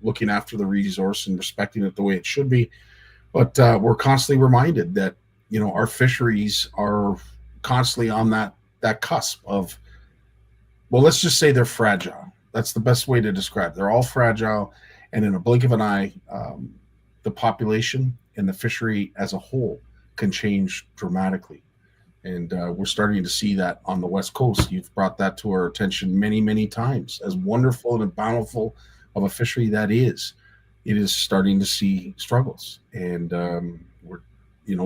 Speaker 1: looking after the resource and respecting it the way it should be. But we're constantly reminded that, our fisheries are constantly on that cusp of, well, let's just say they're fragile. That's the best way to describe it. They're all fragile. And in a blink of an eye, the population and the fishery as a whole can change dramatically. And we're starting to see that on the West Coast. You've brought that to our attention many, many times. As wonderful and bountiful of a fishery that is, it is starting to see struggles. And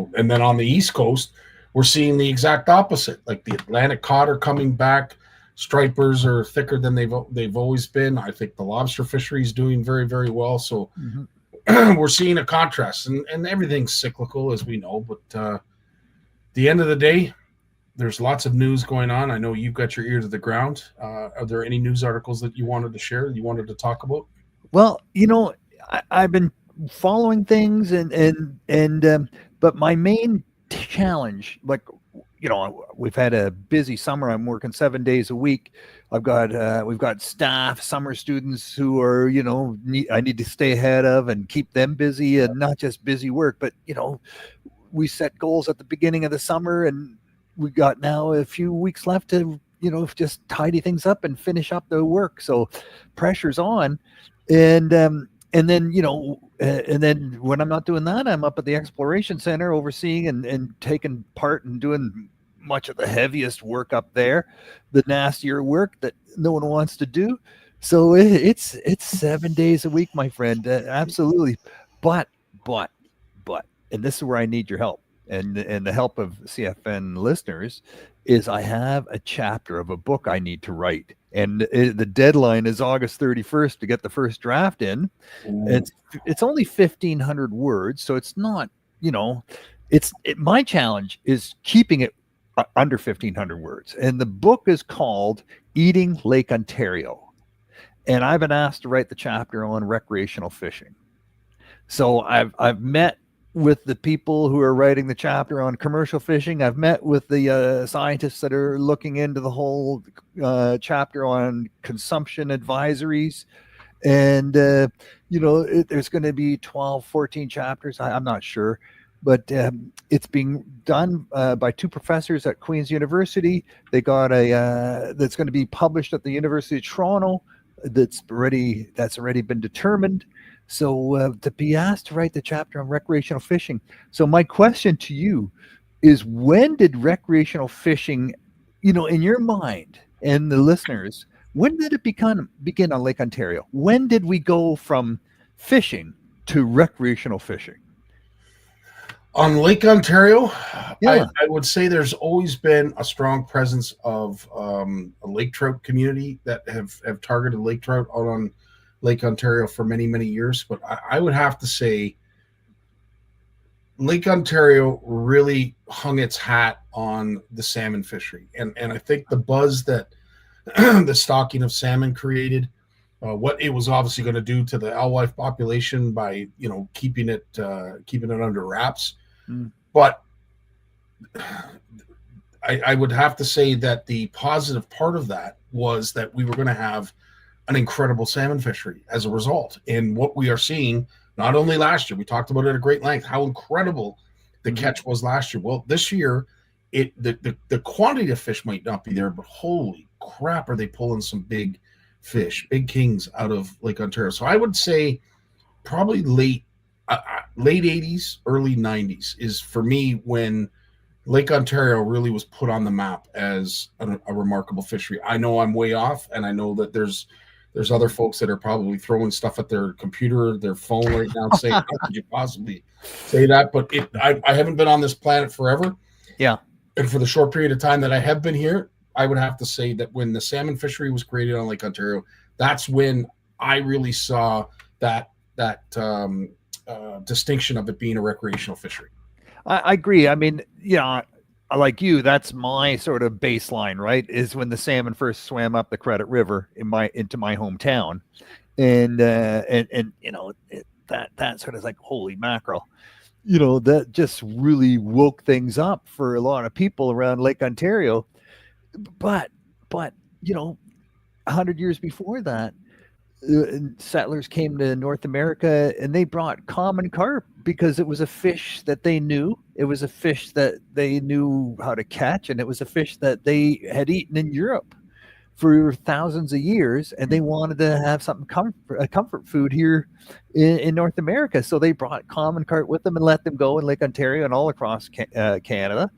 Speaker 1: and then on the East Coast, we're seeing the exact opposite. Like the Atlantic cod are coming back. Stripers are thicker than they've always been. I think the lobster fishery is doing very, very well. So we're seeing a contrast, and everything's cyclical, as we know. But the end of the day, there's lots of news going on. I know you've got your ear to the ground. Are there any news articles that you wanted to share, you wanted to talk about?
Speaker 12: Well, I've been following things, but my main challenge, we've had a busy summer. I'm working 7 days a week. We've got staff, summer students who are, I need to stay ahead of and keep them busy, and not just busy work, but, we set goals at the beginning of the summer, and we got now a few weeks left to, just tidy things up and finish up the work. So pressure's on. And then, and then when I'm not doing that, I'm up at the Exploration Center overseeing and taking part and doing much of the heaviest work up there, the nastier work that no one wants to do. So it's 7 days a week, my friend. Absolutely. But, and this is where I need your help and the help of CFN listeners, is I have a chapter of a book I need to write. And the deadline is August 31st to get the first draft in. It's only 1,500 words. So it's not, my challenge is keeping it under 1,500 words. And the book is called Eating Lake Ontario. And I've been asked to write the chapter on recreational fishing. So I've met with the people who are writing the chapter on commercial fishing. I've met with the scientists that are looking into the whole chapter on consumption advisories. And, there's going to be 12, 14 chapters. I'm not sure. But it's being done by two professors at Queen's University. They got that's going to be published at the University of Toronto. That's already been determined. So to be asked to write the chapter on recreational fishing. So my question to you is, when did recreational fishing, in your mind and the listeners, when did it begin on Lake Ontario? When did we go from fishing to recreational fishing?
Speaker 1: On Lake Ontario, I would say there's always been a strong presence of a lake trout community that have targeted lake trout out on Lake Ontario for many, many years. But I would have to say Lake Ontario really hung its hat on the salmon fishery. And I think the buzz that the stocking of salmon created, what it was obviously going to do to the alewife population by, keeping it under wraps. But I would have to say that the positive part of that was that we were going to have an incredible salmon fishery as a result. And what we are seeing, not only last year, we talked about it at great length, how incredible the catch was last year. Well, this year, the quantity of fish might not be there, but holy crap, are they pulling some big fish, big kings out of Lake Ontario. So I would say probably late 80s, early 90s is for me when Lake Ontario really was put on the map as a remarkable fishery. I know I'm way off, and I know that there's other folks that are probably throwing stuff at their computer, their phone right now, saying, "How could you possibly say that?" But I haven't been on this planet forever.
Speaker 12: Yeah.
Speaker 1: And for the short period of time that I have been here, I would have to say that when the salmon fishery was created on Lake Ontario, that's when I really saw that distinction of it being a recreational fishery.
Speaker 12: I agree. I mean, like you, that's my sort of baseline, right? Is when the salmon first swam up the Credit River into my hometown, and that sort of like, holy mackerel, that just really woke things up for a lot of people around Lake Ontario. But 100 years before that, settlers came to North America and they brought common carp because it was a fish that they knew. It was a fish that they knew how to catch, and it was a fish that they had eaten in Europe for thousands of years, and they wanted to have something comfort food here in North America. So they brought common carp with them and let them go in Lake Ontario and all across Canada.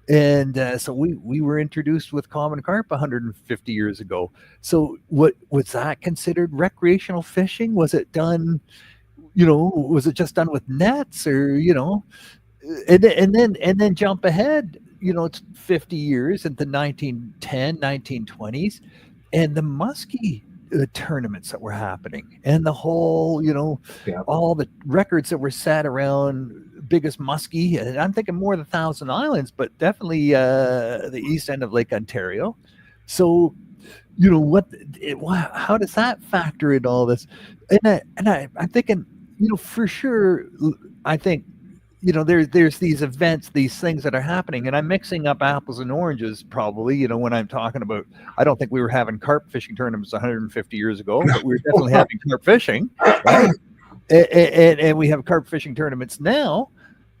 Speaker 12: And so we were introduced with common carp 150 years ago. So what was that considered recreational fishing? Was it done, was it just done with nets, or, and then jump ahead, it's 50 years into 1910, 1920s, and the muskie tournaments that were happening, and the whole, all the records that were set around biggest muskie. And I'm thinking more than Thousand Islands, but definitely the east end of Lake Ontario. So, how does that factor in all this? I'm thinking, for sure, I think, there's these events, these things that are happening, and I'm mixing up apples and oranges probably, when I'm talking about, I don't think we were having carp fishing tournaments 150 years ago, but we were definitely having carp fishing, right? And we have carp fishing tournaments now,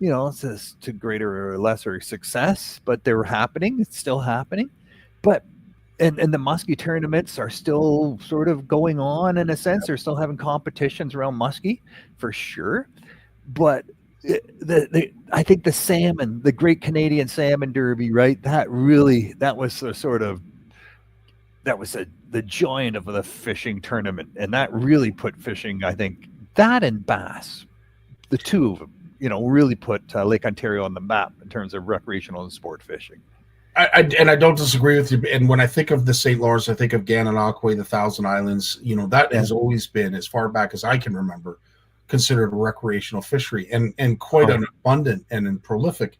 Speaker 12: it's to greater or lesser success, but they're happening. It's still happening. But and the muskie tournaments are still sort of going on in a sense. They're still having competitions around muskie for sure. But I think the salmon, the Great Canadian Salmon Derby, right? That was the giant of the fishing tournament, and that really put fishing, I think, that and bass, the two of them, really put Lake Ontario on the map in terms of recreational and sport fishing.
Speaker 1: I don't disagree with you. And when I think of the St. Lawrence, I think of Gananoque, the Thousand Islands. That has always been, as far back as I can remember, considered a recreational fishery, and quite an abundant and prolific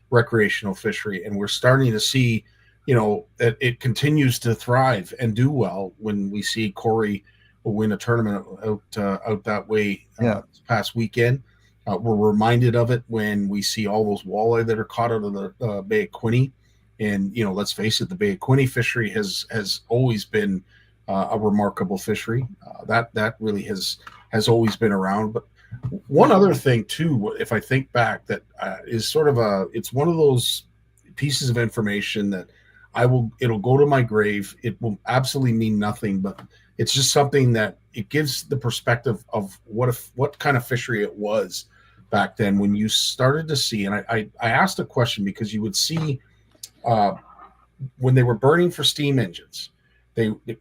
Speaker 1: recreational fishery. And we're starting to see, that it continues to thrive and do well when we see Corey will win a tournament out that way this past weekend. We're reminded of it when we see all those walleye that are caught out of the Bay of Quinte. And, let's face it, the Bay of Quinte fishery has always been a remarkable fishery. That really has always been around. But one other thing, too, if I think back, that is sort of it's one of those pieces of information that it'll go to my grave. It will absolutely mean nothing, but it's just something that it gives the perspective of what kind of fishery it was back then when you started to see. And I asked a question because you would see when they were burning for steam engines,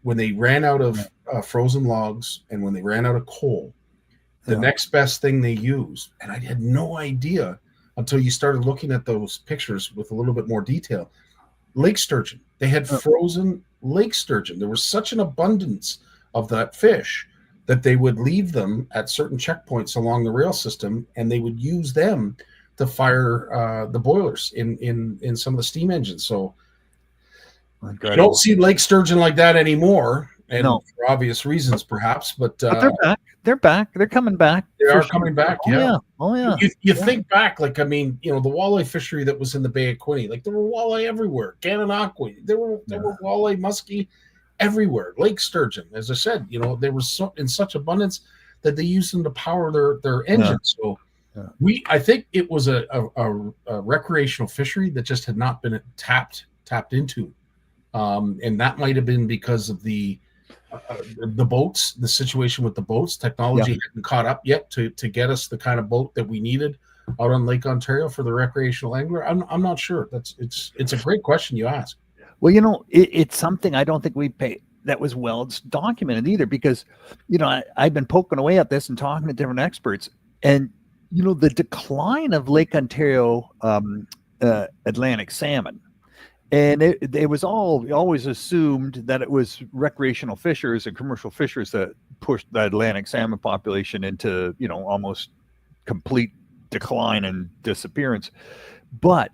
Speaker 1: when they ran out of frozen logs and when they ran out of coal, the next best thing they used, and I had no idea until you started looking at those pictures with a little bit more detail, lake sturgeon. They had frozen lake sturgeon. There was such an abundance of that fish that they would leave them at certain checkpoints along the rail system, and they would use them to fire the boilers in some of the steam engines. So You don't see lake sturgeon like that anymore, and
Speaker 12: No.
Speaker 1: for obvious reasons, perhaps. But
Speaker 12: they're back. They're back. They're coming back.
Speaker 1: They
Speaker 12: for
Speaker 1: are
Speaker 12: sure.
Speaker 1: coming back.
Speaker 12: Oh,
Speaker 1: Yeah.
Speaker 12: Oh yeah.
Speaker 1: You think back, like, I mean, you know, the walleye fishery that was in the Bay of Quinte, like there were walleye everywhere. Gananoque, there were walleye, muskie everywhere. Lake sturgeon, as I said, you know, they were in such abundance that they used them to power their engines. So I think it was a recreational fishery that just had not been tapped into, and that might have been because of the boats, the situation with the boats. Technology hadn't caught up yet to get us the kind of boat that we needed out on Lake Ontario for the recreational angler. I'm not sure. It's a great question you ask.
Speaker 12: Well, you know, it's something I don't think we pay that was well documented either, because, you know, I've been poking away at this and talking to different experts, and, you know, the decline of Lake Ontario Atlantic salmon. And it was always assumed that it was recreational fishers and commercial fishers that pushed the Atlantic salmon population into, you know, almost complete decline and disappearance. But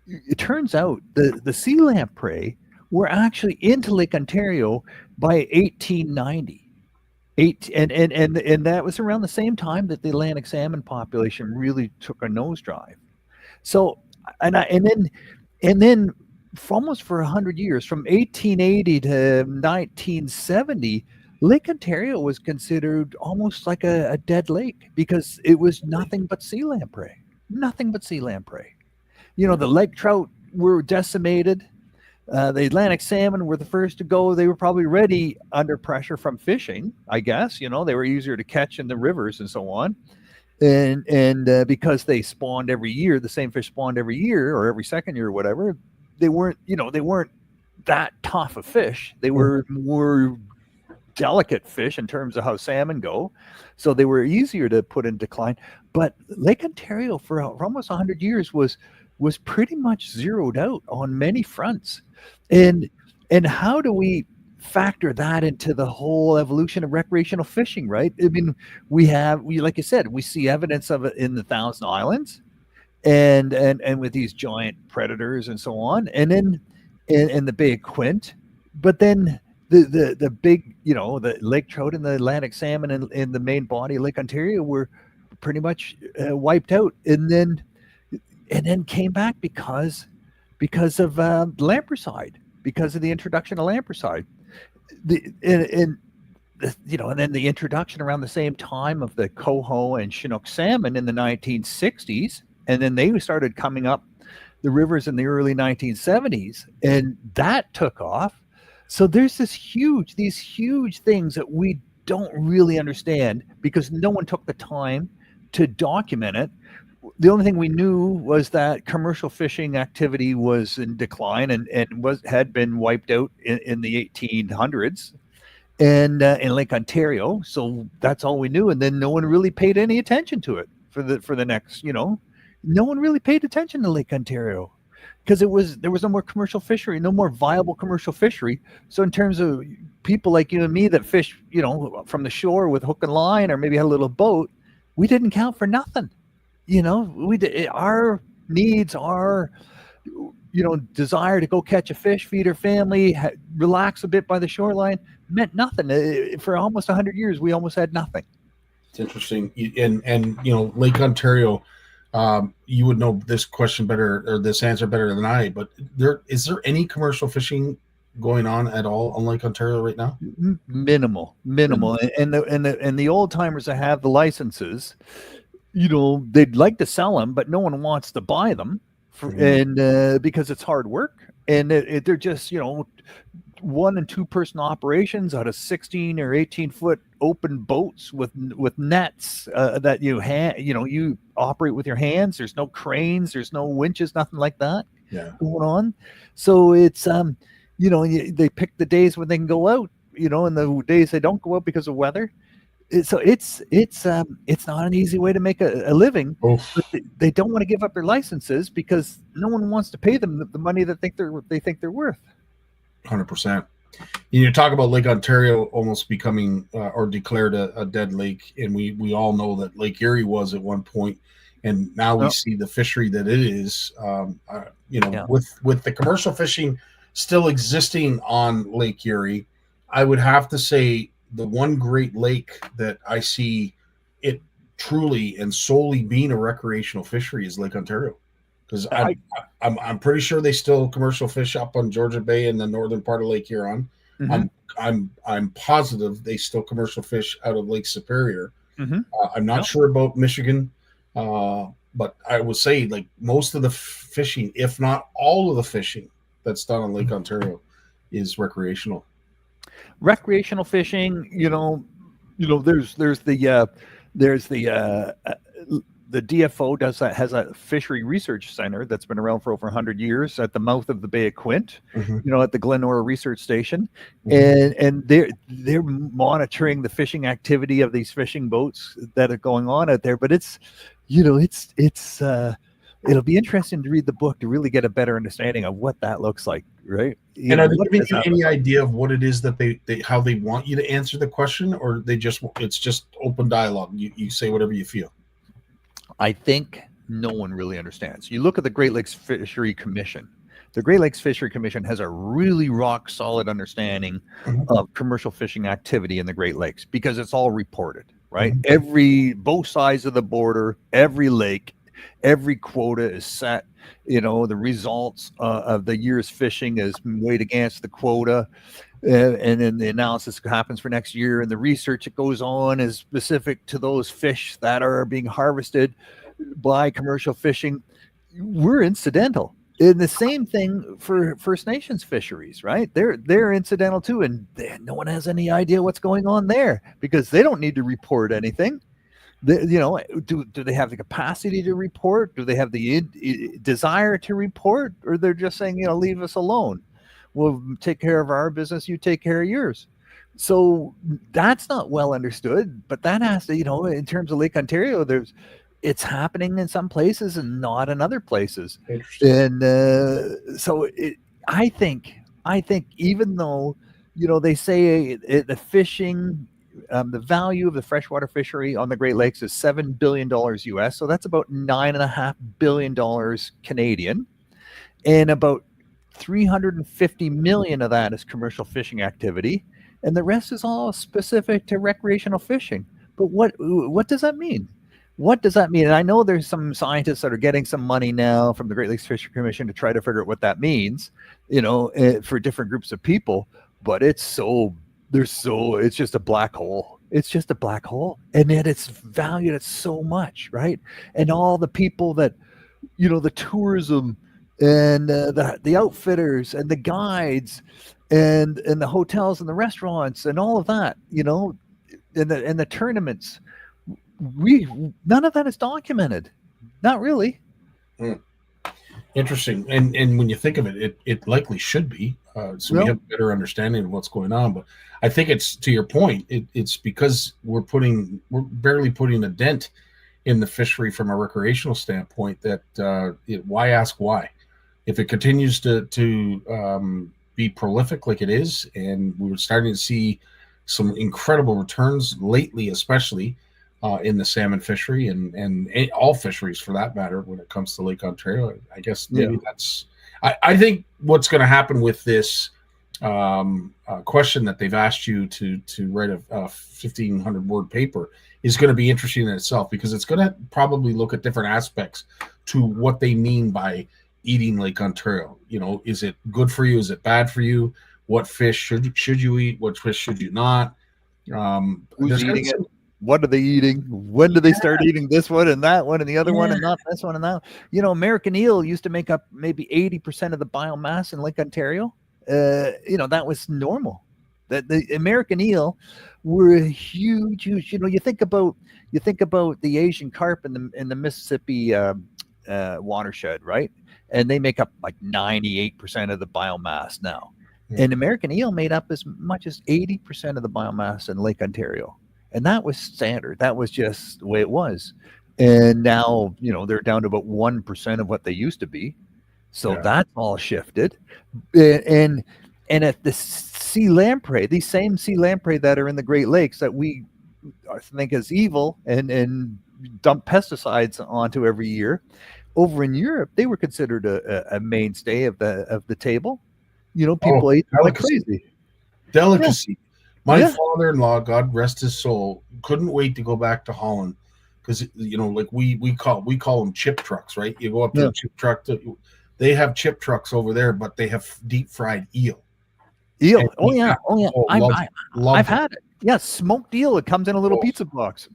Speaker 12: it turns out the sea lamprey were actually into Lake Ontario by 1890. And that was around the same time that the Atlantic salmon population really took a nosedive. So and then for almost 100 years, from 1880 to 1970, Lake Ontario was considered almost like a dead lake because it was nothing but sea lamprey. Nothing but sea lamprey. You know, the lake trout were decimated. The Atlantic salmon were the first to go. They were probably ready under pressure from fishing, I guess. You know, they were easier to catch in the rivers and so on. And because they spawned every year, the same fish spawned every year or every second year or whatever, they weren't that tough a fish. They were more delicate fish in terms of how salmon go. So they were easier to put in decline. But Lake Ontario for almost 100 years was pretty much zeroed out on many fronts. And how do we factor that into the whole evolution of recreational fishing, right? I mean, we like you said, we see evidence of it in the Thousand Islands and with these giant predators and so on, and then in the Bay of Quinte. But then the big, you know, the lake trout and the Atlantic salmon in the main body of Lake Ontario were pretty much wiped out, and then came back because of lampricide, because of the introduction of lampricide. And then the introduction around the same time of the coho and Chinook salmon in the 1960s, and then they started coming up the rivers in the early 1970s, and that took off. So there's these huge things that we don't really understand because no one took the time to document it. The only thing we knew was that commercial fishing activity was in decline and had been wiped out in the 1800s and in Lake Ontario. So that's all we knew. And then no one really paid any attention to it for the next, you know, no one really paid attention to Lake Ontario because there was no more commercial fishery, no more viable commercial fishery. So in terms of people like you and me that fish, you know, from the shore with hook and line or maybe had a little boat, we didn't count for nothing. You know, our needs, our, you know, desire to go catch a fish, feed our family, relax a bit by the shoreline meant nothing. For almost 100 years, we almost had nothing.
Speaker 1: It's interesting. And you know, Lake Ontario, you would know this question better or this answer better than I, but is there any commercial fishing going on at all on Lake Ontario right now?
Speaker 12: Minimal. And the old timers that have the licenses, you know, they'd like to sell them, but no one wants to buy them and because it's hard work, and they're just, you know, 1 and 2 person operations out of 16 or 18 foot open boats with nets that you operate with your hands. There's no cranes, there's no winches, nothing like that going on. So it's you know, they pick the days when they can go out, you know, and the days they don't go out because of weather. So it's not an easy way to make a living. But they don't want to give up their licenses because no one wants to pay them the money that they think they're worth.
Speaker 1: 100%. You talk about Lake Ontario almost becoming or declared a dead lake, and we all know that Lake Erie was at one point, and now we see the fishery that it is. You know, with the commercial fishing still existing on Lake Erie, I would have to say the one great lake that I see it truly and solely being a recreational fishery is Lake Ontario, because I'm pretty sure they still commercial fish up on Georgia Bay in the northern part of Lake Huron. I'm positive they still commercial fish out of Lake Superior. I'm not sure about Michigan, but I would say like most of the fishing, if not all of the fishing that's done on Lake Ontario, is recreational.
Speaker 12: Recreational fishing, there's the DFO has a fishery research center that's been around for over 100 years at the mouth of the Bay of Quint, at the Glenora Research Station, and they're monitoring the fishing activity of these fishing boats that are going on out there. But it'll be interesting to read the book to really get a better understanding of what that looks like, right?
Speaker 1: And are they giving you any idea of what it is that they how they want you to answer the question, or it's just open dialogue? You say whatever you feel.
Speaker 12: I think no one really understands. You look at the Great Lakes Fishery Commission. The Great Lakes Fishery Commission has a really rock solid understanding of commercial fishing activity in the Great Lakes because it's all reported, right? Both sides of the border, every lake, every quota is set. The results of the year's fishing is weighed against the quota. And then the analysis happens for next year, and the research that goes on is specific to those fish that are being harvested by commercial fishing. We're incidental. And the same thing for First Nations fisheries, right? They're incidental too, and no one has any idea what's going on there because they don't need to report anything. Do they have the capacity to report? Do they have the desire to report, or they're just saying, leave us alone? We'll take care of our business, you take care of yours. So that's not well understood, but that has to, in terms of Lake Ontario, it's happening in some places and not in other places. And I think even though, they say the fishing, the value of the freshwater fishery on the Great Lakes is $7 billion US. So that's about $9.5 billion Canadian, and about 350 million of that is commercial fishing activity, and the rest is all specific to recreational fishing. But what does that mean? What does that mean? And I know there's some scientists that are getting some money now from the Great Lakes Fishery Commission to try to figure out what that means, for different groups of people. But it's just a black hole. It's just a black hole, and yet it's valued at so much, right? And all the people that, the tourism and the outfitters and the guides and the hotels and the restaurants and all of that, and the tournaments, none of that is documented. Not really.
Speaker 1: Interesting. And when you think of it likely should be, so we have a better understanding of what's going on. But I think it's, to your point, it's because we're barely putting a dent in the fishery from a recreational standpoint that why ask why? If it continues to be prolific like it is, and we were starting to see some incredible returns lately, especially in the salmon fishery and all fisheries for that matter, when it comes to Lake Ontario, I guess maybe that's. I think what's going to happen with this question that they've asked you to write a 1,500 word paper is going to be interesting in itself, because it's going to probably look at different aspects to what they mean by eating Lake Ontario. Is it good for you? Is it bad for you? What fish should you eat? What fish should you not?
Speaker 12: Who's eating it? What are they eating? When do they start eating this one and that one and the other one and not this one and that? American eel used to make up maybe 80% of the biomass in Lake Ontario. That was normal. That the American eel were huge. You think about the Asian carp in the Mississippi watershed, right? And they make up like 98% of the biomass now. And American eel made up as much as 80% of the biomass in Lake Ontario. And that was standard. That was just the way it was. And now, they're down to about 1% of what they used to be. So that's all shifted. And at the sea lamprey, these same sea lamprey that are in the Great Lakes that we think is evil and dump pesticides onto every year, over in Europe, they were considered a mainstay of the table. People ate them like
Speaker 1: delicacy.
Speaker 12: crazy.
Speaker 1: Delicacy. My
Speaker 12: Yeah.
Speaker 1: father-in-law, God rest his soul, couldn't wait to go back to Holland because like we call them chip trucks, right? You go up to
Speaker 12: Yeah.
Speaker 1: the chip truck. They have chip trucks over there, but they have deep fried eel.
Speaker 12: Eel.
Speaker 1: And
Speaker 12: Oh yeah. I've
Speaker 1: it.
Speaker 12: had it. Yeah, smoked eel. It comes in a little pizza box.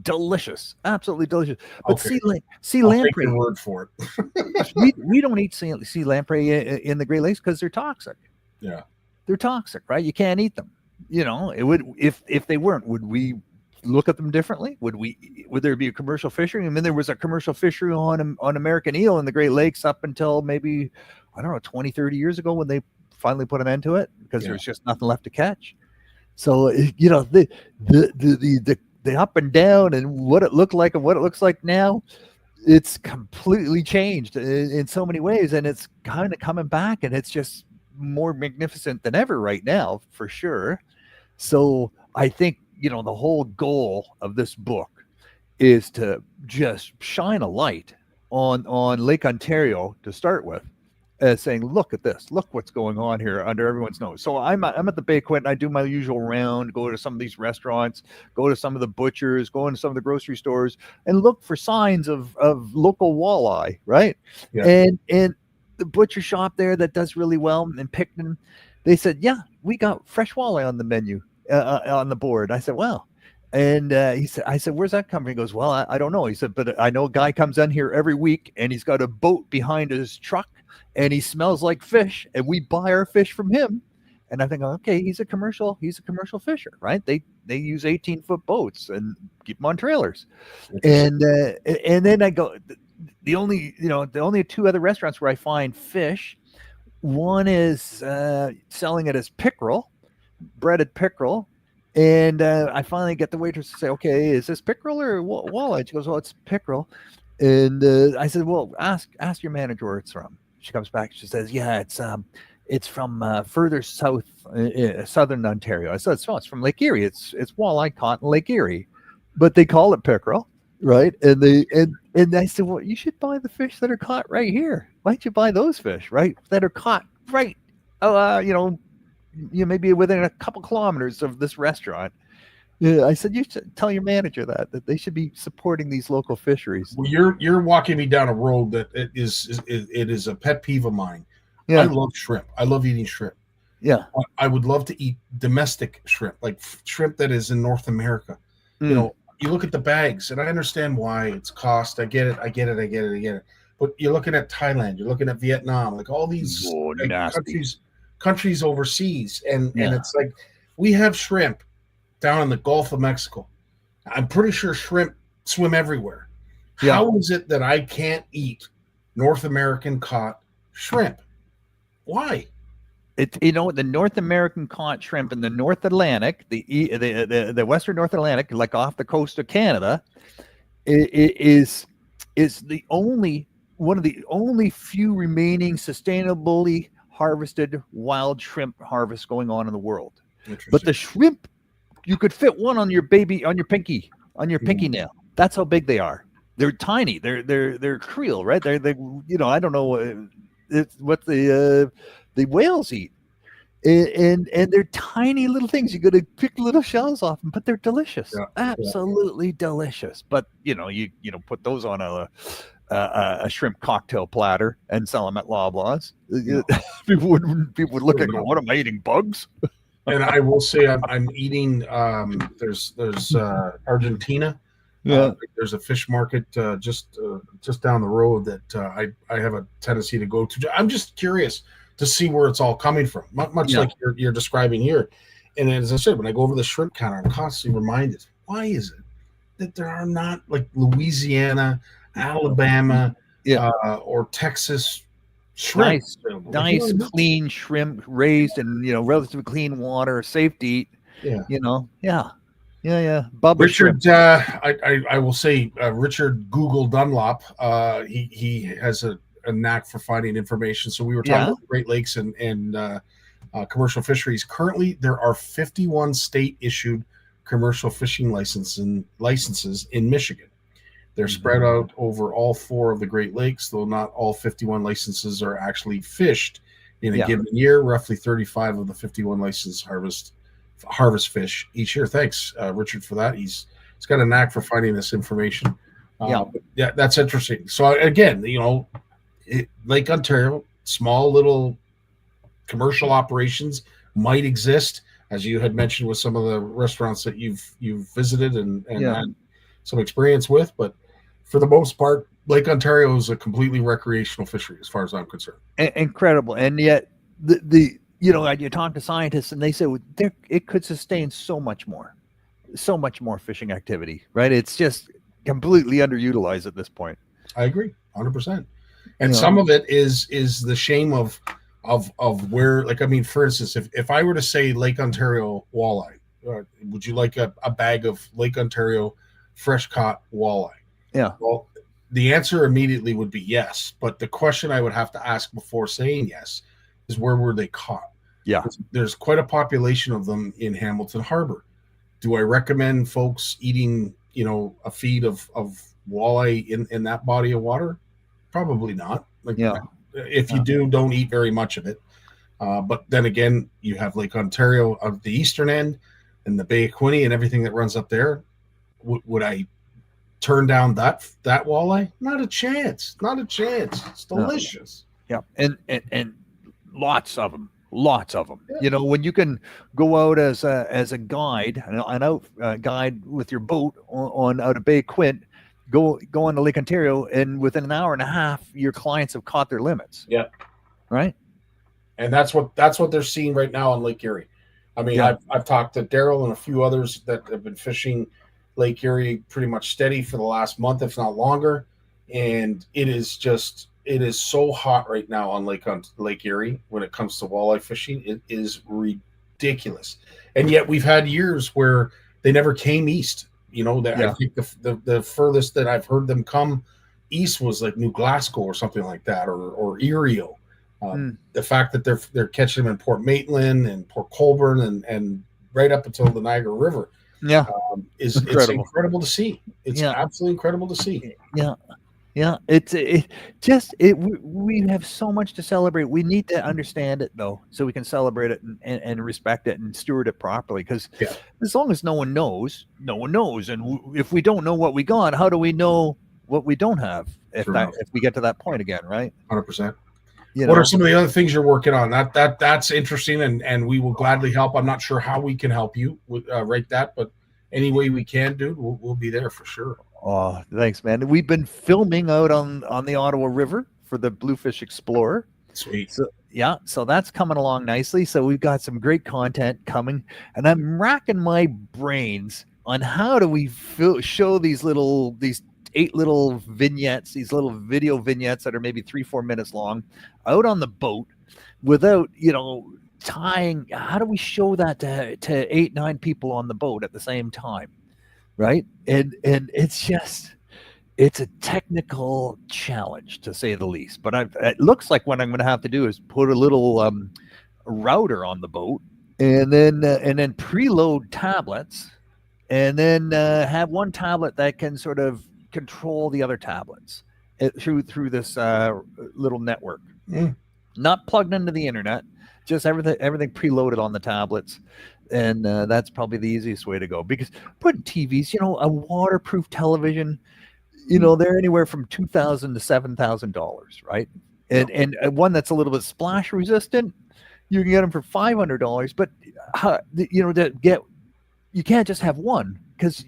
Speaker 12: Delicious, absolutely delicious. But
Speaker 1: Okay.
Speaker 12: sea
Speaker 1: I'll
Speaker 12: lamprey.
Speaker 1: take your word for it.
Speaker 12: we don't eat sea lamprey in the Great Lakes because they're toxic.
Speaker 1: Yeah,
Speaker 12: they're toxic, right? You can't eat them. It would if they weren't. Would we look at them differently? Would there be a commercial fishery? I mean, there was a commercial fishery on American eel in the Great Lakes up until maybe 20, 30 years ago when they finally put an end to it because there was just nothing left to catch. So the up and down and what it looked like and what it looks like now, it's completely changed in so many ways, and it's kind of coming back, and it's just more magnificent than ever right now, for sure. So I think the whole goal of this book is to just shine a light on Lake Ontario to start with, saying, look at this, look what's going on here under everyone's nose. So I'm at the Bay Quint. I do my usual round, go to some of these restaurants, go to some of the butchers, go into some of the grocery stores, and look for signs of local walleye, right?
Speaker 1: Yeah.
Speaker 12: And the butcher shop there that does really well in Picton, they said, yeah, we got fresh walleye on the menu, on the board. I said, wow. And I said, where's that coming? He goes, well, I don't know. He said, but I know a guy comes in here every week and he's got a boat behind his truck and he smells like fish, and we buy our fish from him. And I think, okay, he's a commercial fisher, right? They use 18-foot boats and keep them on trailers. And then I go, the only two other restaurants where I find fish, one is selling it as pickerel, breaded pickerel. And I finally get the waitress to say, okay, is this pickerel or walleye? She goes, well, it's pickerel. And I said, well, ask your manager where it's from. She comes back. She says, yeah, it's from further south, southern Ontario. I said, it's from Lake Erie. It's walleye caught in Lake Erie, but they call it pickerel, right? And I said, well, you should buy the fish that are caught right here. Why don't you buy those fish, right, that are caught right, maybe within a couple kilometers of this restaurant. Yeah, I said, you should tell your manager that they should be supporting these local fisheries.
Speaker 1: Well, you're walking me down a road that it is a pet peeve of mine.
Speaker 12: Yeah.
Speaker 1: I love shrimp. I love eating shrimp.
Speaker 12: Yeah.
Speaker 1: I would love to eat domestic shrimp, like shrimp that is in North America. You look at the bags, and I understand why it's cost. I get it. But you're looking at Thailand, you're looking at Vietnam, like all these countries overseas, and it's like we have shrimp down in the Gulf of Mexico. I'm pretty sure shrimp swim everywhere.
Speaker 12: Yeah.
Speaker 1: How is it that I can't eat North American caught shrimp? Why?
Speaker 12: The North American caught shrimp in the North Atlantic, the Western North Atlantic, like off the coast of Canada, is the only one of the only few remaining sustainably harvested wild shrimp harvests going on in the world. But the shrimp, you could fit one on your pinky nail. That's how big they are. They're tiny. They're creel, right? They I don't know what the whales eat, and they're tiny little things. You got to pick little shells off them, but they're delicious, absolutely delicious. But you put those on a shrimp cocktail platter and sell them at Loblaws. People would look at me, what am I eating, bugs?
Speaker 1: And I will say I'm eating. There's Argentina. There's a fish market just down the road that I have a tendency to go to. I'm just curious to see where it's all coming from, much like you're describing here. And as I said, when I go over the shrimp counter, I'm constantly reminded, why is it that there are not like Louisiana, Alabama, or Texas shrimp?
Speaker 12: Nice, clean shrimp raised in relatively clean water, safe to eat. Bubba
Speaker 1: Richard,
Speaker 12: shrimp.
Speaker 1: I will say Richard Google Dunlop. He has a knack for finding information. So we were talking about the Great Lakes and commercial fisheries. Currently, there are 51 state-issued commercial fishing licenses in Michigan. They're spread out over all 4 of the Great Lakes, though not all 51 licenses are actually fished in a given year. Roughly 35 of the 51 licensed harvest fish each year. Thanks, Richard, for that. He's got a knack for finding this information. Yeah, that's interesting. So again, Lake Ontario, small little commercial operations might exist, as you had mentioned with some of the restaurants that you've visited and had some experience with. But for the most part, Lake Ontario is a completely recreational fishery, as far as I'm concerned.
Speaker 12: Incredible, and yet you talk to scientists and they say it could sustain so much more fishing activity, right? It's just completely underutilized at this point.
Speaker 1: I agree 100%. And some of it is the shame of where, like, I mean, for instance, if I were to say Lake Ontario walleye, would you like a bag of Lake Ontario fresh caught walleye?
Speaker 12: Yeah.
Speaker 1: Well, the answer immediately would be yes. But the question I would have to ask before saying yes is, where were they caught?
Speaker 12: Yeah.
Speaker 1: There's quite a population of them in Hamilton Harbor. Do I recommend folks eating, a feed of walleye in that body of water? Probably not. If you do, don't eat very much of it. But then again, you have Lake Ontario of the eastern end and the Bay of Quinte and everything that runs up there. Would I turn down that walleye? Not a chance. Not a chance. It's delicious.
Speaker 12: Yeah, and lots of them. Yeah. When you can go out as a guide, guide with your boat on out of Bay of Quinte, go on to Lake Ontario, and within an hour and a half, your clients have caught their limits.
Speaker 1: Yeah,
Speaker 12: right.
Speaker 1: And that's what they're seeing right now on Lake Erie. I mean, I've talked to Daryl and a few others that have been fishing Lake Erie pretty much steady for the last month, if not longer, and it is so hot right now on Lake Erie when it comes to walleye fishing. It is ridiculous, and yet we've had years where they never came east. I think the furthest that I've heard them come east was like New Glasgow or something like that, or Erio. The fact that they're catching them in Port Maitland and Port Colborne and right up until the Niagara River.
Speaker 12: Yeah,
Speaker 1: it's incredible to see. It's absolutely incredible to see.
Speaker 12: Yeah, we have so much to celebrate. We need to understand it though, so we can celebrate it and respect it and steward it properly. Because as long as no one knows, and if we don't know what we got, how do we know what we don't have? If we get to that point again, right?
Speaker 1: 100%. What are some of the other things you're working on? That's interesting, and we will gladly help. I'm not sure how we can help you with that, but any way we can, dude, we'll be there for sure.
Speaker 12: Oh, thanks, man. We've been filming out on the Ottawa River for the Bluefish Explorer.
Speaker 1: Sweet.
Speaker 12: So that's coming along nicely. So we've got some great content coming, and I'm racking my brains on how do we show these 8 little vignettes, these little video vignettes that are maybe 3-4 minutes long, out on the boat without tying. How do we show that to 8-9 people on the boat at the same time, right? And it's a technical challenge, to say the least. But it looks like what I'm going to have to do is put a little router on the boat, and then preload tablets, and then have one tablet that can sort of control the other tablets through this little network. Not plugged into the internet, just everything preloaded on the tablets. And that's probably the easiest way to go, because putting TVs, a waterproof television, they're anywhere from $2,000 to $7,000, right? And one that's a little bit splash resistant, you can get them for $500. But you can't just have one, because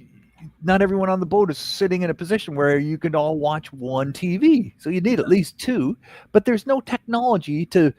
Speaker 12: not everyone on the boat is sitting in a position where you can all watch one TV. So you need at least 2, but there's no technology to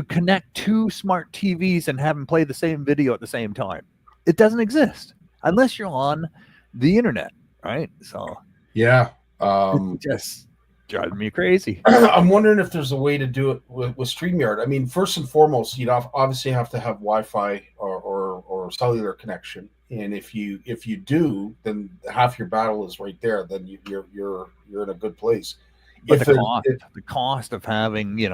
Speaker 12: connect 2 smart TVs and have them play the same video at the same time. It doesn't exist unless you're on the internet, right? So it just drives me crazy.
Speaker 1: I'm wondering if there's a way to do it with StreamYard. I mean, first and foremost, you'd obviously have to have Wi-Fi or cellular connection. And if you do, then half your battle is right there. Then you're in a good place.
Speaker 12: But the cost of having, you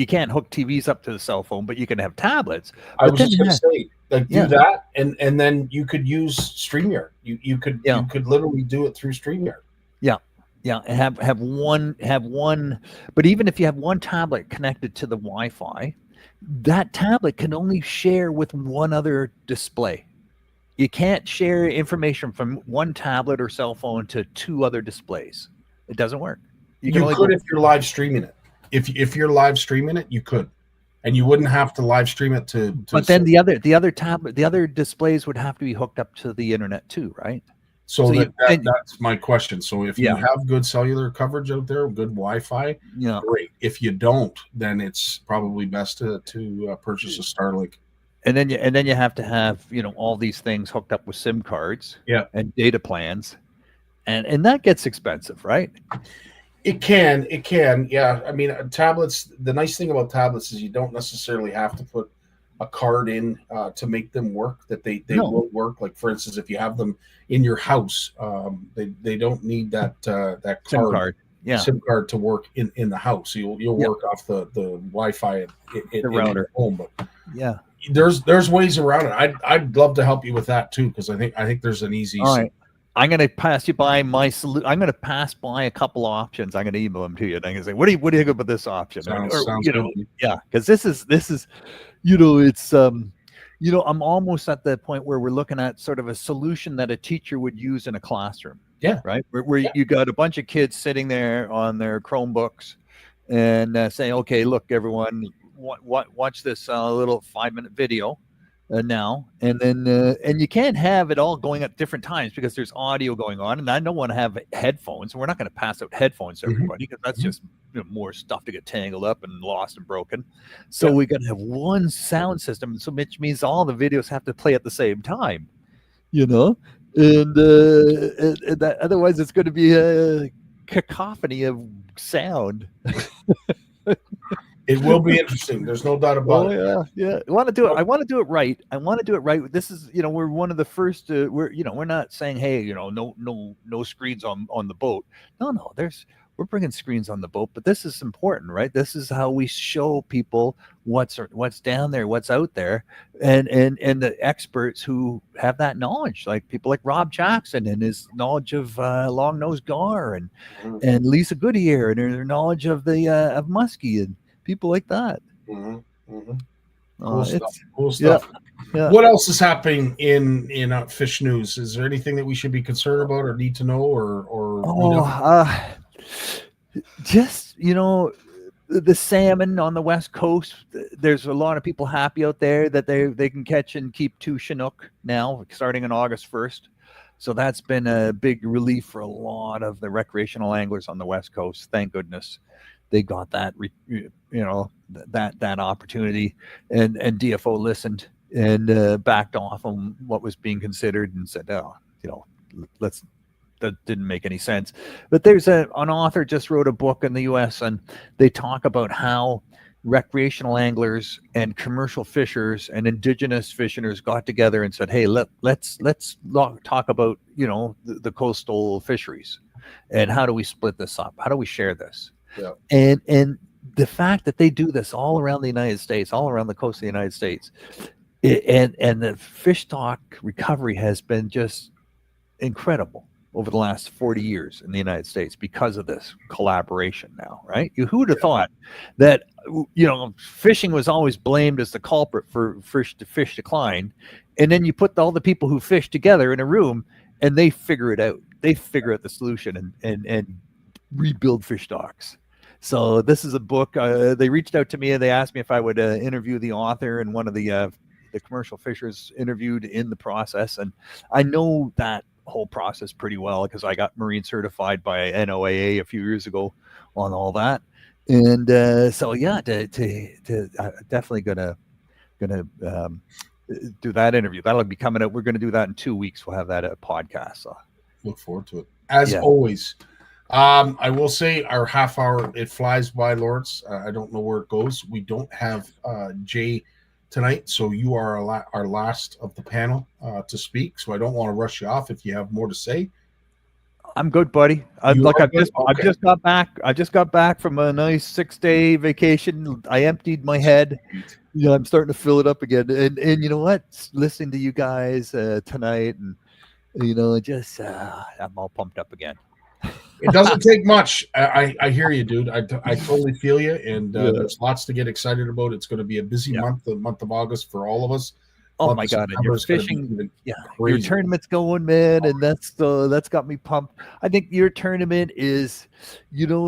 Speaker 12: can't hook TVs up to the cell phone, but you can have tablets.
Speaker 1: I was just going to say, do that, and then you could use StreamYard. You could literally do it through StreamYard.
Speaker 12: Yeah. Yeah, have one. But even if you have one tablet connected to the Wi-Fi, that tablet can only share with one other display. You can't share information from one tablet or cell phone to two other displays. It doesn't work.
Speaker 1: You could if you're live streaming it. If you're live streaming it, you could, and you wouldn't have to live stream it to
Speaker 12: but then the other tablet, the other displays would have to be hooked up to the internet too, right?
Speaker 1: So that's my question. So if you have good cellular coverage out there, good Wi-Fi, great. If you don't, then it's probably best to purchase a Starlink.
Speaker 12: And then you have to have all these things hooked up with SIM cards, and data plans, and that gets expensive, right?
Speaker 1: It can, yeah. I mean, tablets. The nice thing about tablets is you don't necessarily have to put a card in to make them work. That they will work. Like for instance, if you have them in your house, they don't need that SIM card to work in the house. You'll work off the Wi-Fi in the router at home. But there's ways around it. I'd love to help you with that too, because I think there's an easy.
Speaker 12: All right. I'm going to pass you by my solution. I'm going to pass by a couple options. I'm going to email them to you, and I'm going to say, "What do you think about this option?"
Speaker 1: Sounds
Speaker 12: yeah, because this is it's I'm almost at the point where we're looking at sort of a solution that a teacher would use in a classroom.
Speaker 1: Yeah,
Speaker 12: right. Where you got a bunch of kids sitting there on their Chromebooks and saying, "Okay, look, everyone, watch this little 5-minute video." Now and then and you can't have it all going at different times because there's audio going on, and I don't want to have headphones, and we're not going to pass out headphones to everybody because that's just more stuff to get tangled up and lost and broken. So we're going to have one sound system, so which means all the videos have to play at the same time, and that, otherwise it's going to be a cacophony of sound.
Speaker 1: It will be interesting. There's no doubt about
Speaker 12: it. Yeah. I want to do it. I want to do it right. This is, we're one of the first. We're not saying, hey, no screens on the boat. No. We're bringing screens on the boat, but this is important, right? This is how we show people what's down there, what's out there, and the experts who have that knowledge, like people like Rob Jackson and his knowledge of long-nosed gar, and Lisa Goodyear and her knowledge of the of muskie and people like that.
Speaker 1: Cool stuff. Yeah. What else is happening in fish news? Is there anything that we should be concerned about or need to know
Speaker 12: just the salmon on the West Coast? There's a lot of people happy out there that they can catch and keep 2 Chinook now starting on August 1st. So that's been a big relief for a lot of the recreational anglers on the West Coast. Thank goodness they got that, that opportunity, and DFO listened and backed off on what was being considered and said, that didn't make any sense. But there's an author just wrote a book in the U.S. and they talk about how recreational anglers and commercial fishers and indigenous fishers got together and said, hey, let's talk about the coastal fisheries and how do we split this up, how do we share this. And the fact that they do this all around the United States, all around the coast of the United States, and the fish stock recovery has been just incredible over the last 40 years in the United States because of this collaboration now, right? Who would have thought that, fishing was always blamed as the culprit for fish decline. And then you put all the people who fish together in a room and they figure it out. They figure out the solution and rebuild fish stocks. So this is a book. They reached out to me and they asked me if I would interview the author, and one of the commercial fishers interviewed in the process. And I know that whole process pretty well because I got marine certified by NOAA a few years ago on all that. And definitely gonna do that interview. That'll be coming out. We're gonna do that in 2 weeks. We'll have that podcast. So
Speaker 1: look forward to it. As always. I will say our half hour, it flies by, Lawrence. I don't know where it goes. We don't have Jay tonight, so you are our last of the panel to speak. So I don't want to rush you off if you have more to say.
Speaker 12: I'm good, buddy. I just got back. I just got back from a nice 6-day vacation. I emptied my head. I'm starting to fill it up again. And you know what? Listening to you guys tonight, and I'm all pumped up again.
Speaker 1: It doesn't take much. I hear you, dude. I totally feel you. And there's lots to get excited about. It's going to be a busy month, the month of August for all of us.
Speaker 12: Oh my God! And your fishing, your tournament's going, man, and that's got me pumped. I think your tournament is, it's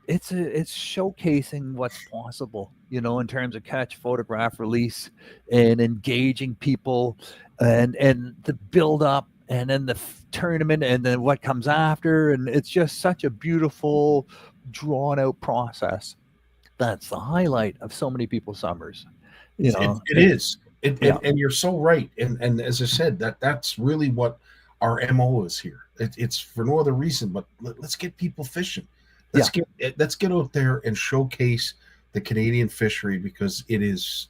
Speaker 12: showcasing what's possible, in terms of catch, photograph, release, and engaging people, and the build up, and then the tournament, and then what comes after, and it's just such a beautiful, drawn out process. That's the highlight of so many people's summers.
Speaker 1: It is. And you're so right. And as I said, that's really what our MO is here. It's for no other reason, but let's get people fishing. Let's get out there and showcase the Canadian fishery, because it's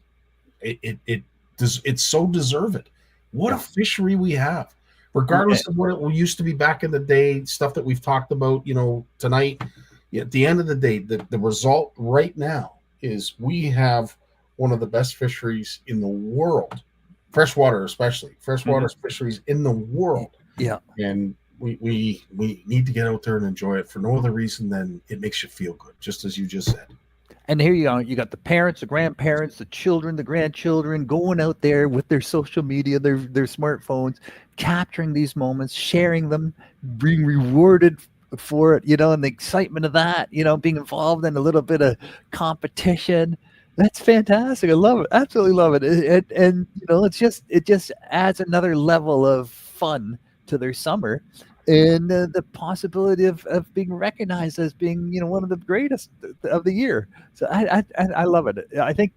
Speaker 1: so deserved. What a fishery we have, regardless of what it used to be back in the day, stuff that we've talked about, tonight. At the end of the day, the result right now is we have one of the best fisheries in the world, freshwater especially, fisheries in the world.
Speaker 12: Yeah.
Speaker 1: And we need to get out there and enjoy it for no other reason than it makes you feel good, just as you just said.
Speaker 12: And here you are, you got the parents, the grandparents, the children, the grandchildren going out there with their social media, their smartphones, capturing these moments, sharing them, being rewarded for it, and the excitement of that, being involved in a little bit of competition. That's fantastic. I love it. Absolutely love it. And it just adds another level of fun to their summer, and the possibility of being recognized as being, one of the greatest of the year. So I love it. I think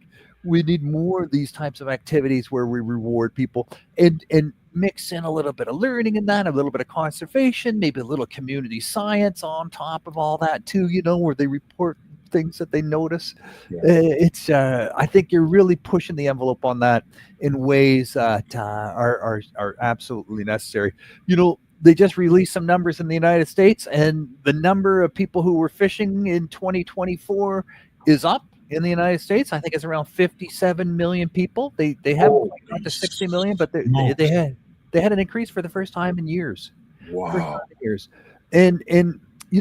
Speaker 12: we need more of these types of activities where we reward people and mix in a little bit of learning in that, a little bit of conservation, maybe a little community science on top of all that too, where they report things that they notice. It's I think you're really pushing the envelope on that in ways that are absolutely necessary. They just released some numbers in the United States, and the number of people who were fishing in 2024 is up in the United States. I think it's around 57 million people. They haven't got to 60 million, but they had an increase for the first time in years.
Speaker 1: Wow.
Speaker 12: And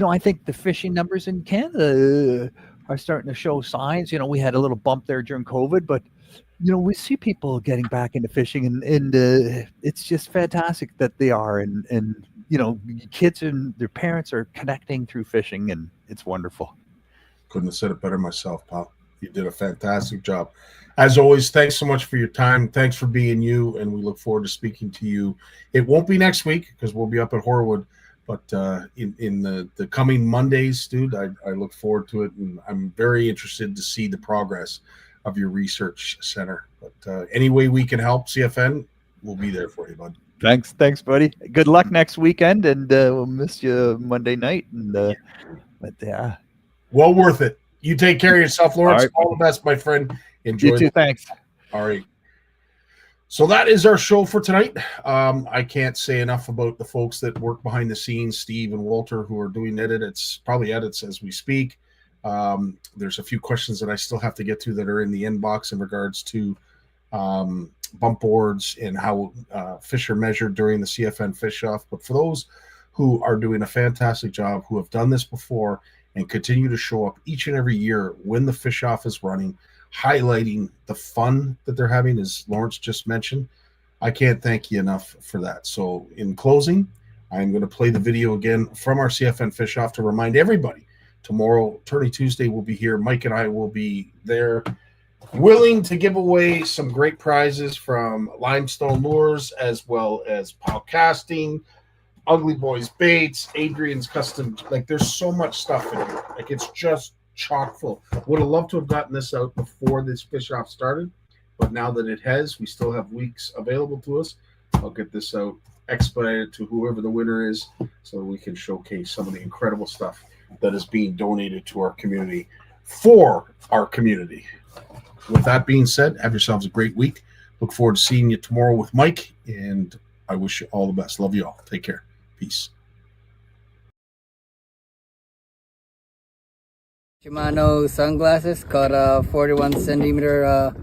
Speaker 12: I think the fishing numbers in Canada are starting to show signs. We had a little bump there during COVID, but we see people getting back into fishing, and it's just fantastic that they are, and kids and their parents are connecting through fishing, and it's wonderful.
Speaker 1: Couldn't have said it better myself, pal. You did a fantastic job. As always, thanks so much for your time. Thanks for being you, and we look forward to speaking to you. It won't be next week because we'll be up at Horwood, but in the coming Mondays, dude, I look forward to it, and I'm very interested to see the progress of your research center. But any way we can help CFN, we'll be there for you, bud.
Speaker 12: Thanks, buddy. Good luck next weekend, and we'll miss you Monday night. And
Speaker 1: well worth it. You take care of yourself, Lawrence. All the best, my friend. Enjoy.
Speaker 12: You too. Thanks.
Speaker 1: All right. So that is our show for tonight. I can't say enough about the folks that work behind the scenes, Steve and Walter, who are doing edits as we speak. There's a few questions that I still have to get to that are in the inbox in regards to bump boards and how fish are measured during the CFN fish off. But for those who are doing a fantastic job, who have done this before and continue to show up each and every year when the fish off is running, highlighting the fun that they're having, as Lawrence just mentioned, I can't thank you enough for that. So in closing, I'm going to play the video again from our CFN fish off to remind everybody tomorrow, Tourney Tuesday, will be here. Mike and I will be there, willing to give away some great prizes from Limestone Lures, as well as Pal Casting, Ugly Boys Baits, Adrian's Custom. Like, there's so much stuff in here. Like, it's just chock full. Would have loved to have gotten this out before this fish off started, but now that it has, we still have weeks available to us. I'll get this out, expedited to whoever the winner is, so we can showcase some of the incredible stuff that is being donated to our community for our community. With that being said, have yourselves a great week. Look forward to seeing you tomorrow with Mike, and I wish you all the best. Love you all. Take care. Peace.
Speaker 2: Shimano sunglasses, caught a 41 centimeter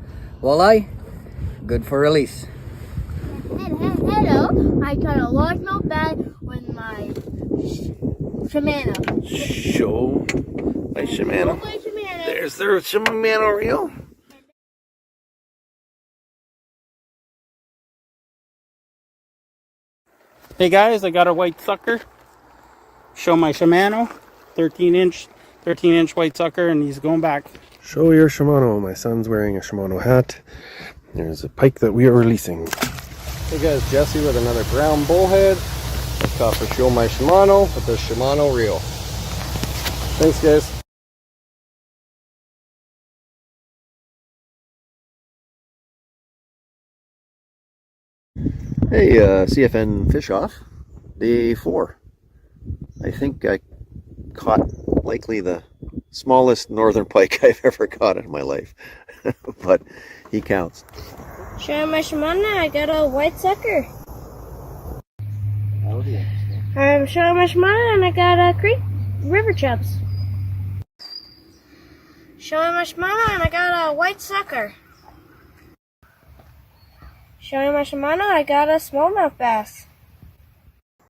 Speaker 2: walleye. Good for release.
Speaker 3: Hello, I caught a largemouth bag with my Shimano.
Speaker 6: Show my Shimano. There's their Shimano reel.
Speaker 5: Hey guys, I got a white sucker. Show my Shimano, 13 inch white sucker, and he's going back.
Speaker 4: Show your Shimano. My son's wearing a Shimano hat. There's a pike that we are releasing. Hey guys, Jesse with another brown bullhead. I caught for Show My Shimano with the Shimano reel. Thanks guys.
Speaker 6: Hey, CFN fish off, day 4. I think I caught likely the smallest northern pike I've ever caught in my life, but he counts.
Speaker 3: Show my Shimano, I got a white sucker. I'm showing my Shimano and I got a river chubs. Showing my Shimano and I got a white sucker. Showing my Shimano, I got a smallmouth bass.